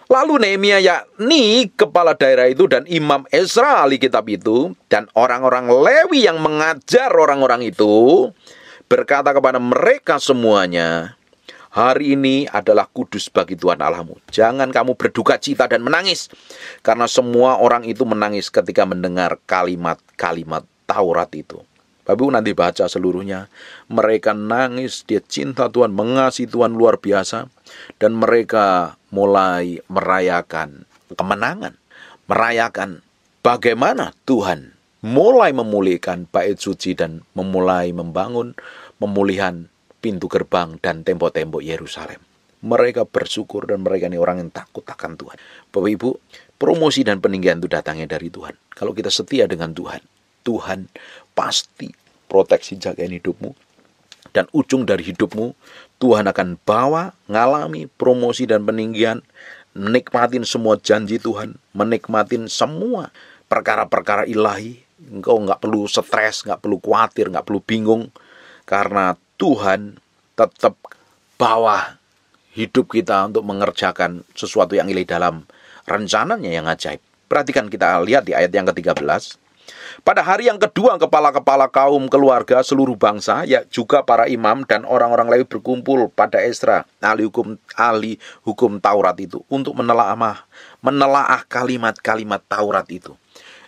Lalu Nehemia yakni kepala daerah itu dan Imam Ezra ahli kitab itu dan orang-orang Lewi yang mengajar orang-orang itu berkata kepada mereka semuanya, hari ini adalah kudus bagi Tuhan Allahmu. Jangan kamu berduka cita dan menangis. Karena semua orang itu menangis ketika mendengar kalimat-kalimat Taurat itu. Bapak Ibu nanti baca seluruhnya. Mereka nangis, dia cinta Tuhan, mengasihi Tuhan luar biasa. Dan mereka mulai merayakan kemenangan. Merayakan bagaimana Tuhan mulai memulihkan bait suci dan memulai membangun pemulihan pintu gerbang dan tembok-tembok Yerusalem. Mereka bersyukur dan mereka ini orang yang takut akan Tuhan. Bapak Ibu, promosi dan peninggian itu datangnya dari Tuhan. Kalau kita setia dengan Tuhan, Tuhan pasti proteksi jagain hidupmu. Dan ujung dari hidupmu, Tuhan akan bawa, ngalami promosi dan peninggian, menikmatin semua janji Tuhan, menikmatin semua perkara-perkara ilahi. Engkau nggak perlu stres, nggak perlu khawatir, nggak perlu bingung. Karena Tuhan tetap bawa hidup kita untuk mengerjakan sesuatu yang ilahi dalam rencananya yang ajaib. Perhatikan, kita lihat di ayat yang ke-13. Pada hari yang kedua, kepala-kepala kaum, keluarga, seluruh bangsa, ya juga para imam dan orang-orang Lewi berkumpul pada Ezra, ahli hukum Taurat itu, untuk menelaah kalimat-kalimat Taurat itu.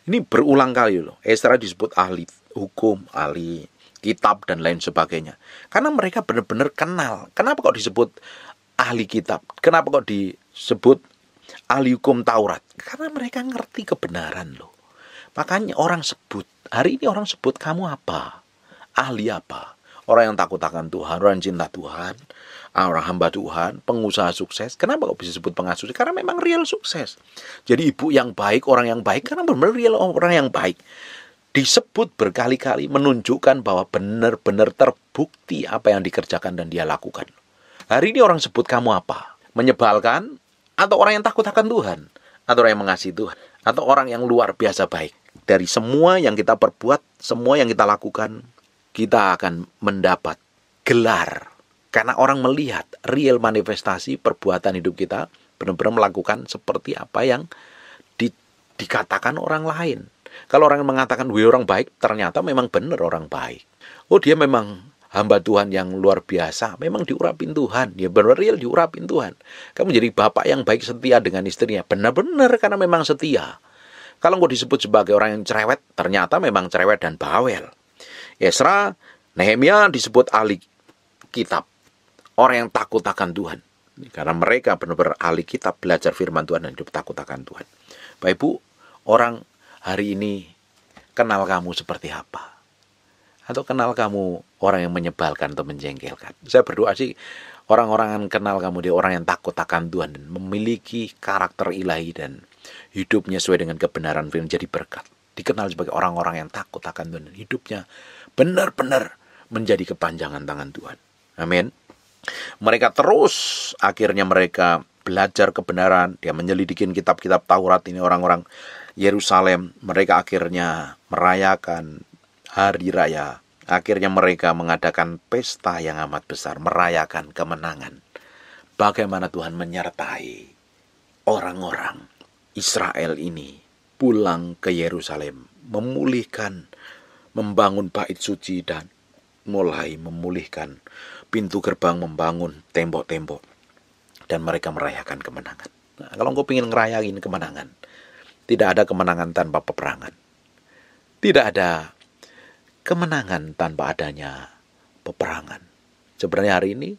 Ini berulang kali loh. Ezra disebut ahli hukum, ahli kitab, dan lain sebagainya. Karena mereka benar-benar kenal. Kenapa kok disebut ahli kitab? Kenapa kok disebut ahli hukum Taurat? Karena mereka ngerti kebenaran loh. Makanya orang sebut, hari ini orang sebut kamu apa? Ahli apa? Orang yang takut akan Tuhan, orang yang cinta Tuhan, orang hamba Tuhan, pengusaha sukses. Kenapa kok bisa disebut pengusaha sukses? Karena memang real sukses. Jadi ibu yang baik, orang yang baik, karena benar-benar real orang yang baik. Disebut berkali-kali menunjukkan bahwa benar-benar terbukti apa yang dikerjakan dan dia lakukan. Hari ini orang sebut kamu apa? Menyebalkan? Atau orang yang takut akan Tuhan? Atau orang yang mengasihi Tuhan? Atau orang yang luar biasa baik? Dari semua yang kita perbuat, semua yang kita lakukan, kita akan mendapat gelar. Karena orang melihat real manifestasi perbuatan hidup kita, benar-benar melakukan seperti apa yang dikatakan orang lain. Kalau orang yang mengatakan, wih orang baik, ternyata memang benar orang baik. Oh dia memang hamba Tuhan yang luar biasa, memang diurapin Tuhan. Ya benar real diurapin Tuhan. Kamu jadi bapak yang baik, setia dengan istrinya. Benar-benar karena memang setia. Kalau nggak disebut sebagai orang yang cerewet, ternyata memang cerewet dan bawel. Ezra, Nehemia disebut ahli kitab. Orang yang takut akan Tuhan. Karena mereka benar-benar ahli kitab, belajar firman Tuhan dan hidup takut akan Tuhan. Bapak Ibu, orang hari ini kenal kamu seperti apa? Atau kenal kamu orang yang menyebalkan atau menjengkelkan? Saya berdoa sih orang-orang yang kenal kamu dia orang yang takut akan Tuhan dan memiliki karakter ilahi dan hidupnya sesuai dengan kebenaran firman jadi berkat. Dikenal sebagai orang-orang yang takut akan Tuhan dan hidupnya benar-benar menjadi kepanjangan tangan Tuhan. Amin. Mereka terus akhirnya mereka belajar kebenaran, dia menyelidikin kitab-kitab Taurat ini orang-orang Yerusalem. Mereka akhirnya merayakan hari raya. Akhirnya mereka mengadakan pesta yang amat besar, merayakan kemenangan. Bagaimana Tuhan menyertai orang-orang Israel ini pulang ke Yerusalem, memulihkan, membangun bait suci dan mulai memulihkan pintu gerbang, membangun tembok-tembok, dan mereka merayakan kemenangan. Nah, kalau engkau ingin ngerayain kemenangan, tidak ada kemenangan tanpa peperangan. Tidak ada kemenangan tanpa adanya peperangan. Sebenarnya hari ini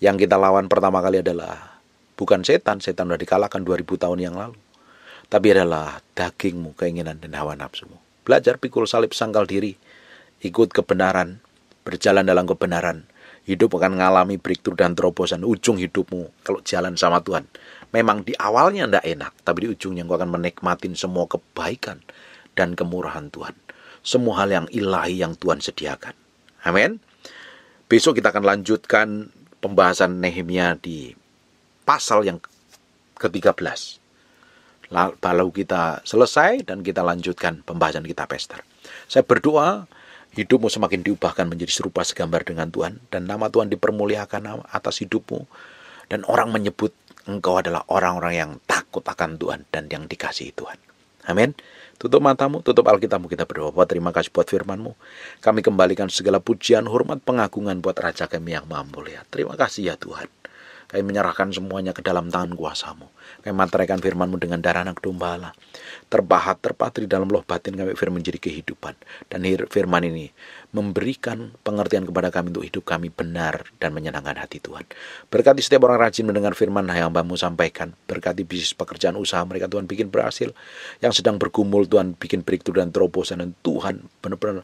yang kita lawan pertama kali adalah bukan setan, setan sudah dikalahkan 2000 tahun yang lalu. Tapi adalah dagingmu, keinginan dan hawa nafsumu. Belajar pikul salib, sangkal diri, ikut kebenaran, berjalan dalam kebenaran. Hidup akan mengalami breakthrough dan terobosan. Ujung hidupmu kalau jalan sama Tuhan, memang di awalnya tidak enak, tapi di ujungnya engkau akan menikmatin semua kebaikan dan kemurahan Tuhan. Semua hal yang ilahi yang Tuhan sediakan. Amin. Besok kita akan lanjutkan pembahasan Nehemia di pasal yang ke-13. Lalu kita selesai dan kita lanjutkan pembahasan kitab Ester. Saya berdoa hidupmu semakin diubahkan menjadi serupa segambar dengan Tuhan, dan nama Tuhan dipermuliakan atas hidupmu, dan orang menyebut engkau adalah orang-orang yang takut akan Tuhan dan yang dikasihi Tuhan. Amin. Tutup matamu, tutup Alkitabmu, kita berdoa. Bapak, terima kasih buat firman-Mu. Kami kembalikan segala pujian, hormat, pengagungan buat Raja kami yang maha mulia. Terima kasih ya Tuhan. Kami menyerahkan semuanya ke dalam tangan kuasa-Mu. Kami materaikan firman-Mu dengan darah anak domba Allah. Terpahat, terpatri dalam loh batin kami, firman menjadi kehidupan. Dan firman ini memberikan pengertian kepada kami untuk hidup kami benar dan menyenangkan hati Tuhan. Berkati setiap orang rajin mendengar firman yang hamba-Mu sampaikan. Berkati bisnis pekerjaan usaha mereka Tuhan bikin berhasil. Yang sedang bergumul Tuhan bikin breakthrough dan terobosan. Dan Tuhan benar-benar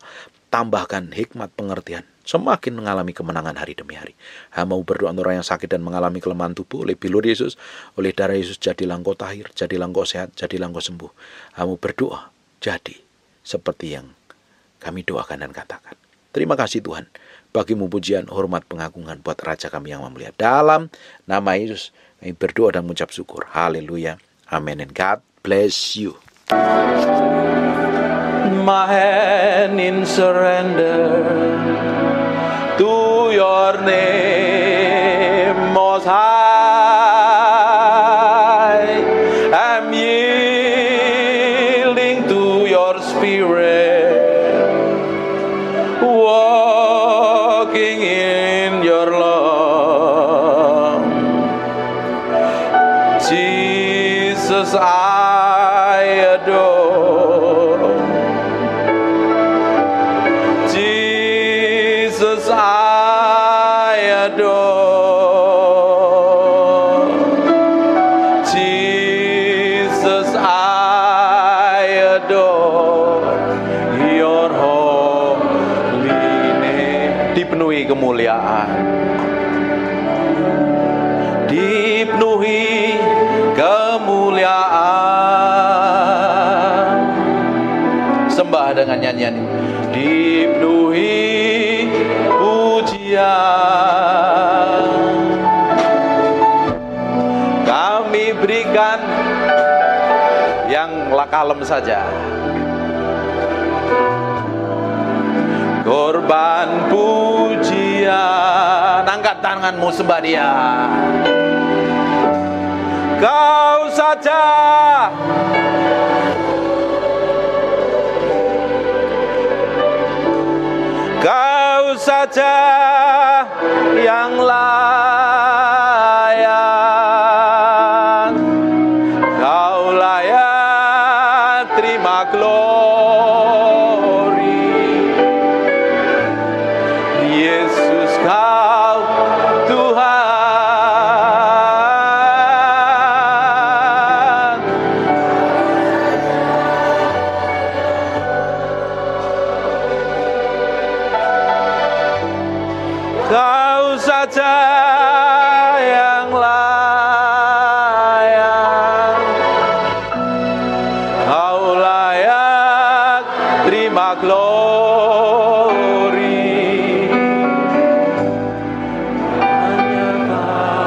tambahkan hikmat pengertian. Semakin mengalami kemenangan hari demi hari. Hamba berdoa untuk orang yang sakit dan mengalami kelemahan tubuh oleh bilur Yesus, oleh darah Yesus, jadilah engkau tahir, jadilah engkau sehat, jadilah engkau sembuh. Hamba berdoa jadi seperti yang kami doakan dan katakan. Terima kasih Tuhan. Bagimu pujian, hormat, pengagungan buat Raja kami yang mulia. Dalam nama Yesus kami berdoa dan mengucap syukur. Haleluya. Amin. And God bless you. My hand in surrender to your name, Most High. I'm yielding to your Spirit, walking in your love. Jesus, I adore. Jesus, I adore. Jesus, I adore your holy name. Dipenuhi kemuliaan, dipenuhi kemuliaan. Sembah dengan nyanyian ini. Dipenuhi pujian, kami berikan yang kalem saja. Korban pujian, angkat tanganmu sembah Dia. Kau saja Kau saja yang layak, Kau layak terima glory. Yesus, Kau Tuhan. Kau saja yang layak, Kau layak terima glory. Hanya Tuhan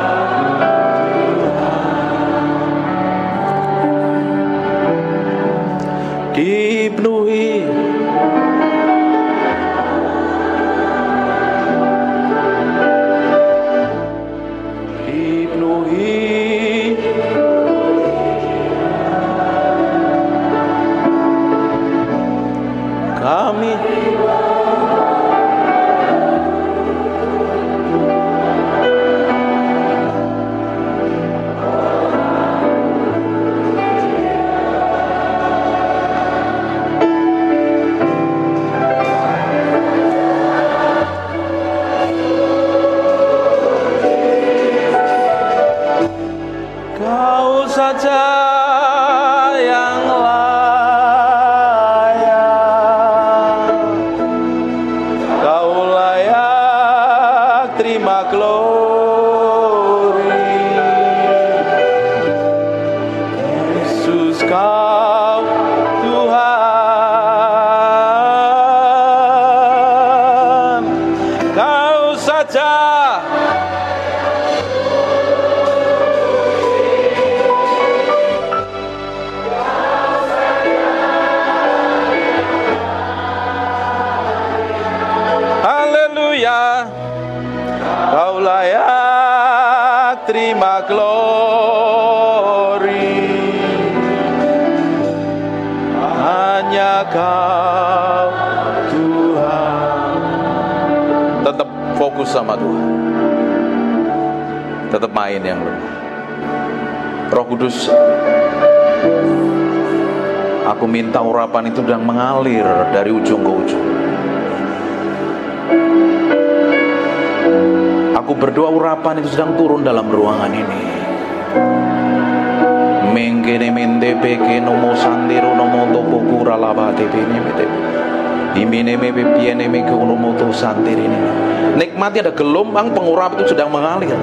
dipenuhi. Kami Kau saja yang layak, Kau layak terima glory. Yesus, Kau Tuhan. Kau saja Haleluya. Kau layak terima glory. Hanya Kau Tuhan. Tetap fokus sama Tuhan. Tetap main yang lemah. Roh Kudus, aku minta urapan itu sedang mengalir dari ujung ke ujung. Aku berdoa urapan itu sedang turun dalam ruangan ini. Mengkene mende peke nomo sandero nomo topo kura laba tepe mete. Imine mebe piene meke nomo to sandirine. Nikmati ada gelombang pengurapan itu sedang mengalir.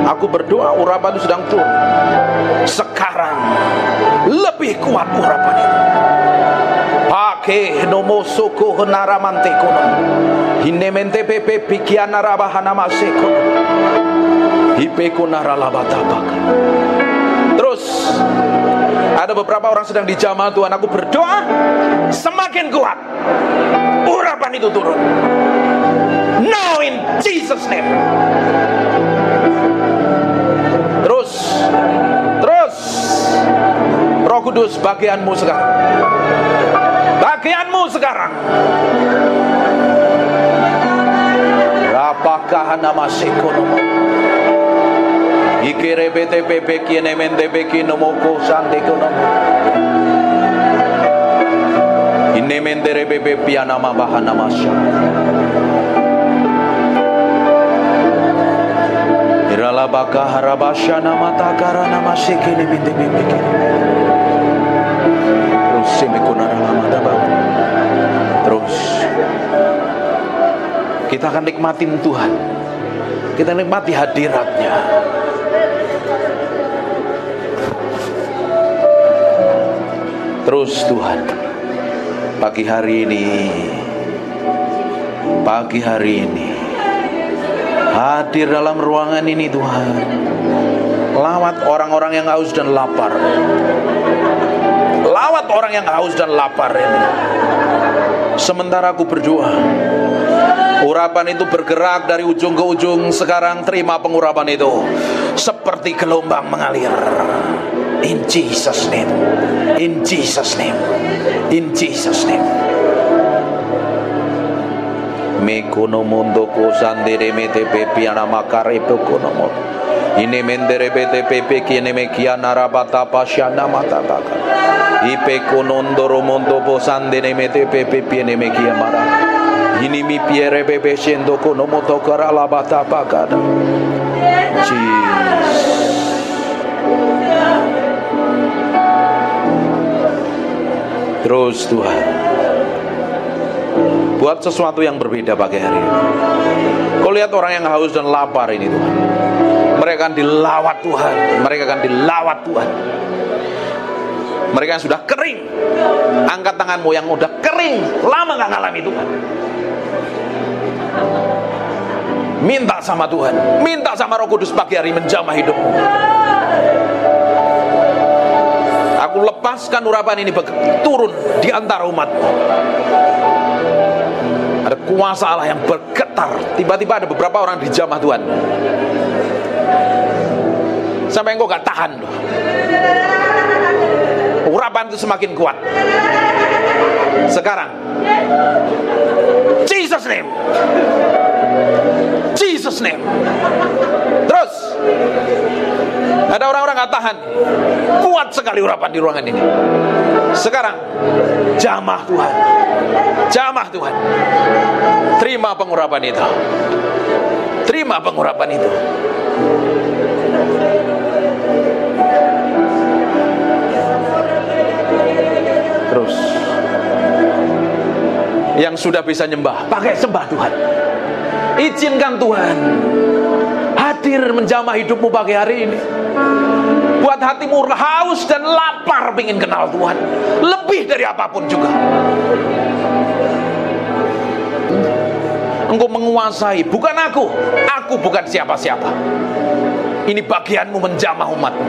Aku berdoa urapan itu sedang turun. Sekarang lebih kuat urapan itu. Pake nomo soko henara manteko nomo. Hinemente pepe pikiana rabahana maseko. Hipeko naralabatabak. Terus ada beberapa orang sedang dijamah Tuhan. Aku berdoa semakin kuat urapan itu turun. Now in Jesus name. Terus Roh Kudus, bagianmu sekarang. Bagianmu sekarang. Apakah nama sekonomo? Ikere BTP kiene mende beki nomoko sante konomo. Ine mende rebebe piana mabahana masya. Irala baka harabasha nama takara nama sekene mende beki. Terus semekona lama dabang. Terus kita akan nikmatin Tuhan. Kita nikmati hadiratnya. Terus Tuhan, pagi hari ini hadir dalam ruangan ini Tuhan. Lawat orang-orang yang haus dan lapar. Lawat orang yang haus dan lapar ini. Sementara aku berdoa, urapan itu bergerak dari ujung ke ujung. Sekarang terima pengurapan itu seperti gelombang mengalir. In Jesus name. In Jesus name. In Jesus name. Mekono mondo ko sandere mete pepi ana makare pekono mo. Ine mendere bete pepe kiene mekiana rabata pasyana mata baka. Ipe konondoro mondo po sandere mete pepe piene mekia mara. Ini mi piere bebe shendo kono moto kara labata baka. Terus Tuhan, buat sesuatu yang berbeda pagi hari ini. Kau lihat orang yang haus dan lapar ini Tuhan. Mereka akan dilawat Tuhan. Mereka akan dilawat Tuhan. Mereka yang sudah kering, angkat tanganmu yang udah kering, lama gak ngalami Tuhan. Minta sama Tuhan, minta sama Roh Kudus pagi hari menjamah hidupmu. Aku lepaskan urapan ini turun di antara umatmu. Ada kuasa Allah yang bergetar. Tiba-tiba ada beberapa orang dijamah Tuhan. Sampai engkau gak tahan. Urapan itu semakin kuat. Sekarang Jesus name. Jesus name. Terus ada orang-orang gak tahan. Kuat sekali urapan di ruangan ini. Sekarang jamah Tuhan. Jamah Tuhan. Terima pengurapan itu. Terima pengurapan itu. Terus yang sudah bisa nyembah, pakai sembah Tuhan. Izinkan Tuhan hadir menjamah hidupmu pagi hari ini. Buat hatimu haus dan lapar ingin kenal Tuhan lebih dari apapun juga. Engkau menguasai, bukan aku bukan siapa-siapa. Ini bagianmu menjamah umatmu.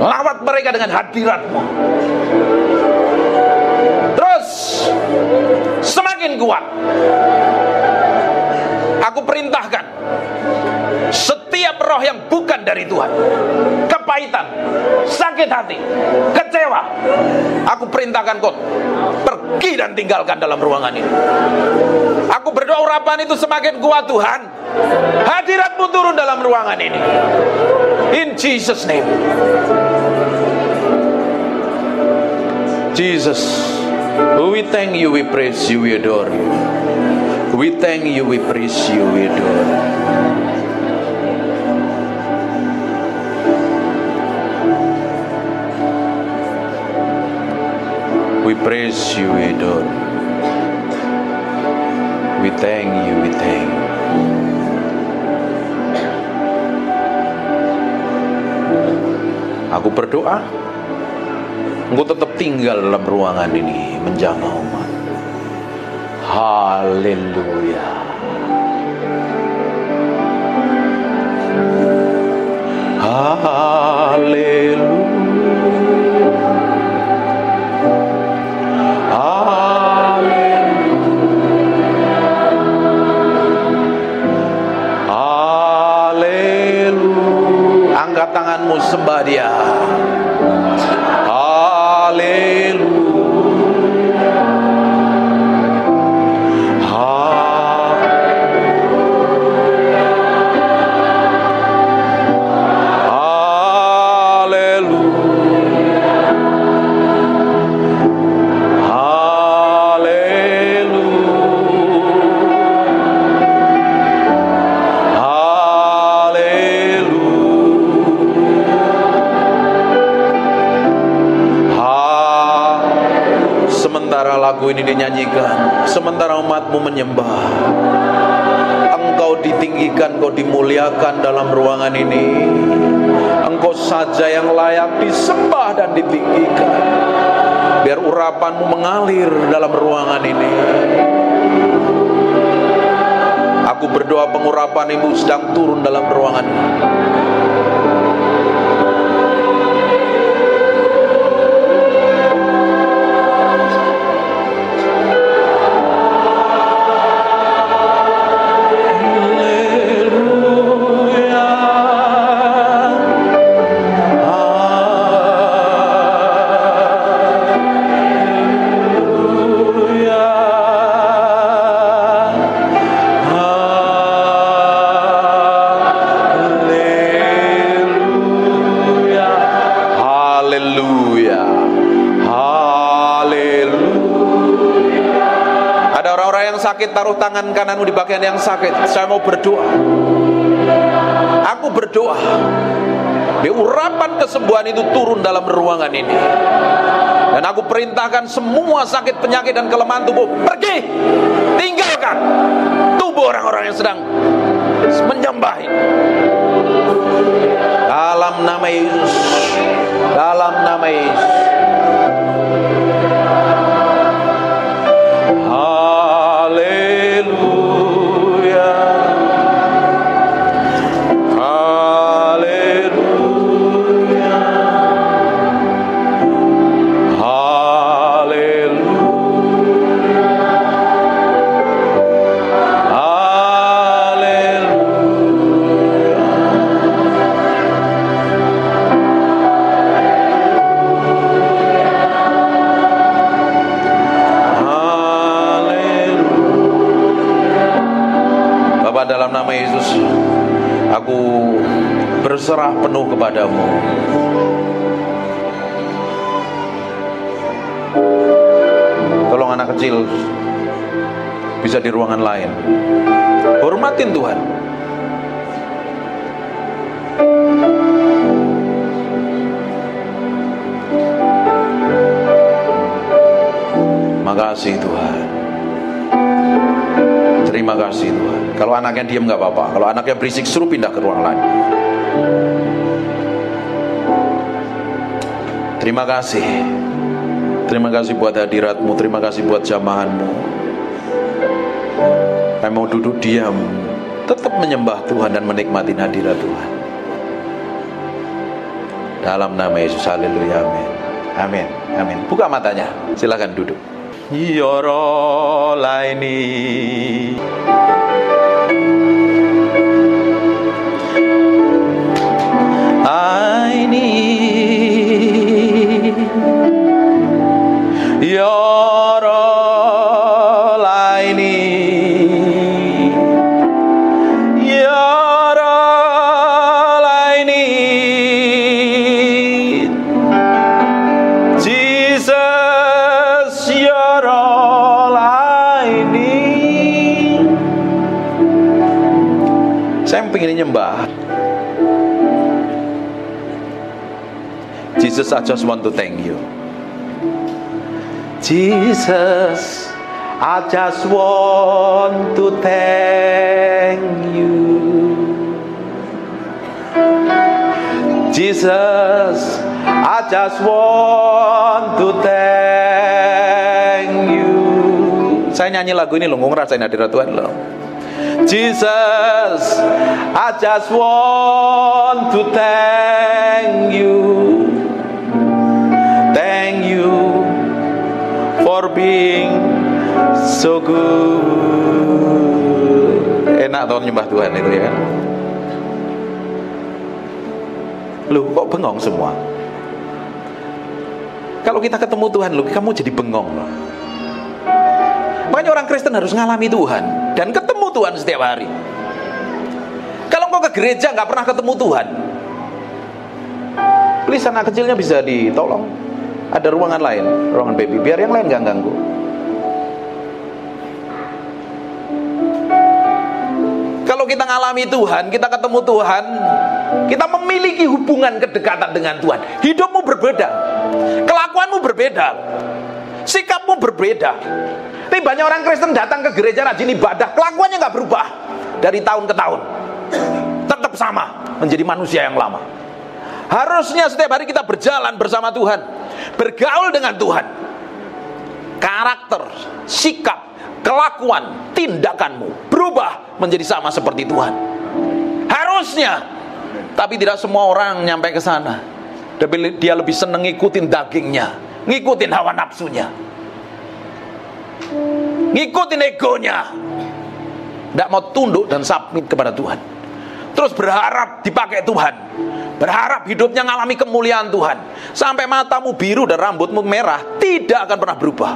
Lawat mereka dengan hadiratmu. Terus semakin kuat. sakit hati, kecewa, aku perintahkan kau pergi dan tinggalkan dalam ruangan ini. Aku berdoa urapan itu semakin kuat Tuhan. Hadirat-Mu turun dalam ruangan ini. In Jesus' name. Jesus, we thank you, we praise you, we adore you. We thank you, we praise you, we adore you. We praise you, we adore you. We thank you, we thank you. Aku berdoa, Engkau tetap tinggal dalam ruangan ini menjamah umat. Haleluya. Haleluya. Angkat tanganmu, sembah Dia. Lagu ini dinyanyikan, sementara umatmu menyembah, Engkau ditinggikan, Engkau dimuliakan dalam ruangan ini. Engkau saja yang layak disembah dan ditinggikan. Biar urapanmu mengalir dalam ruangan ini. Aku berdoa pengurapan Ibu sedang turun dalam ruangan ini. Sakit, taruh tangan kananmu di bagian yang sakit. Saya mau berdoa. Aku berdoa, biar urapan kesembuhan itu turun dalam ruangan ini. Dan aku perintahkan semua sakit, penyakit, dan kelemahan tubuh pergi, tinggalkan tubuh orang-orang yang sedang menyembah. Dalam nama Yesus, dalam nama Yesus. Dalam nama Yesus, aku berserah penuh kepadamu. Tolong anak kecil bisa di ruangan lain. Hormatin Tuhan. Makasih Tuhan. Terima kasih Tuhan. Kalau anaknya diam gak apa-apa. Kalau anaknya berisik, suruh pindah ke ruang lain. Terima kasih. Terima kasih buat hadirat-Mu. Terima kasih buat jamahan-Mu. Kami mau duduk diam, tetap menyembah Tuhan dan menikmati hadirat Tuhan. Dalam nama Yesus, haleluya, amin. Amin, amin. Buka matanya, silakan duduk. Yoro laini I need Saya pengen nyembah. Jesus, I just want to thank you. Jesus, I just want to thank you. Jesus, I just want to thank you. Saya nyanyi lagu ini loh, ngerasain hadirat Tuhan loh. Jesus, I just want to thank you. Thank you for being so good. Enak tau nyembah Tuhan itu ya. Loh kok bengong semua? Kalau kita ketemu Tuhan, loh kamu jadi bengong loh. Makanya orang Kristen harus ngalami Tuhan dan ketemu Tuhan setiap hari. Kalau kau ke gereja nggak pernah ketemu Tuhan, please anak kecilnya bisa ditolong. Ada ruangan lain, ruangan baby, biar yang lain nggak ganggu. Kalau kita ngalami Tuhan, kita ketemu Tuhan, kita memiliki hubungan kedekatan dengan Tuhan. Hidupmu berbeda, kelakuanmu berbeda, sikapmu berbeda. Tapi banyak orang Kristen datang ke gereja rajin ibadah, kelakuannya nggak berubah dari tahun ke tahun, tetap sama, menjadi manusia yang lama. Harusnya setiap hari kita berjalan bersama Tuhan, bergaul dengan Tuhan. Karakter, sikap, kelakuan, tindakanmu berubah menjadi sama seperti Tuhan. Harusnya. Tapi tidak semua orang nyampe ke sana. Dia lebih seneng ngikutin dagingnya, ngikutin hawa nafsunya, ngikutin egonya, tidak mau tunduk dan submit kepada Tuhan. Terus berharap dipakai Tuhan, berharap hidupnya ngalami kemuliaan Tuhan, sampai matamu biru dan rambutmu merah, tidak akan pernah berubah.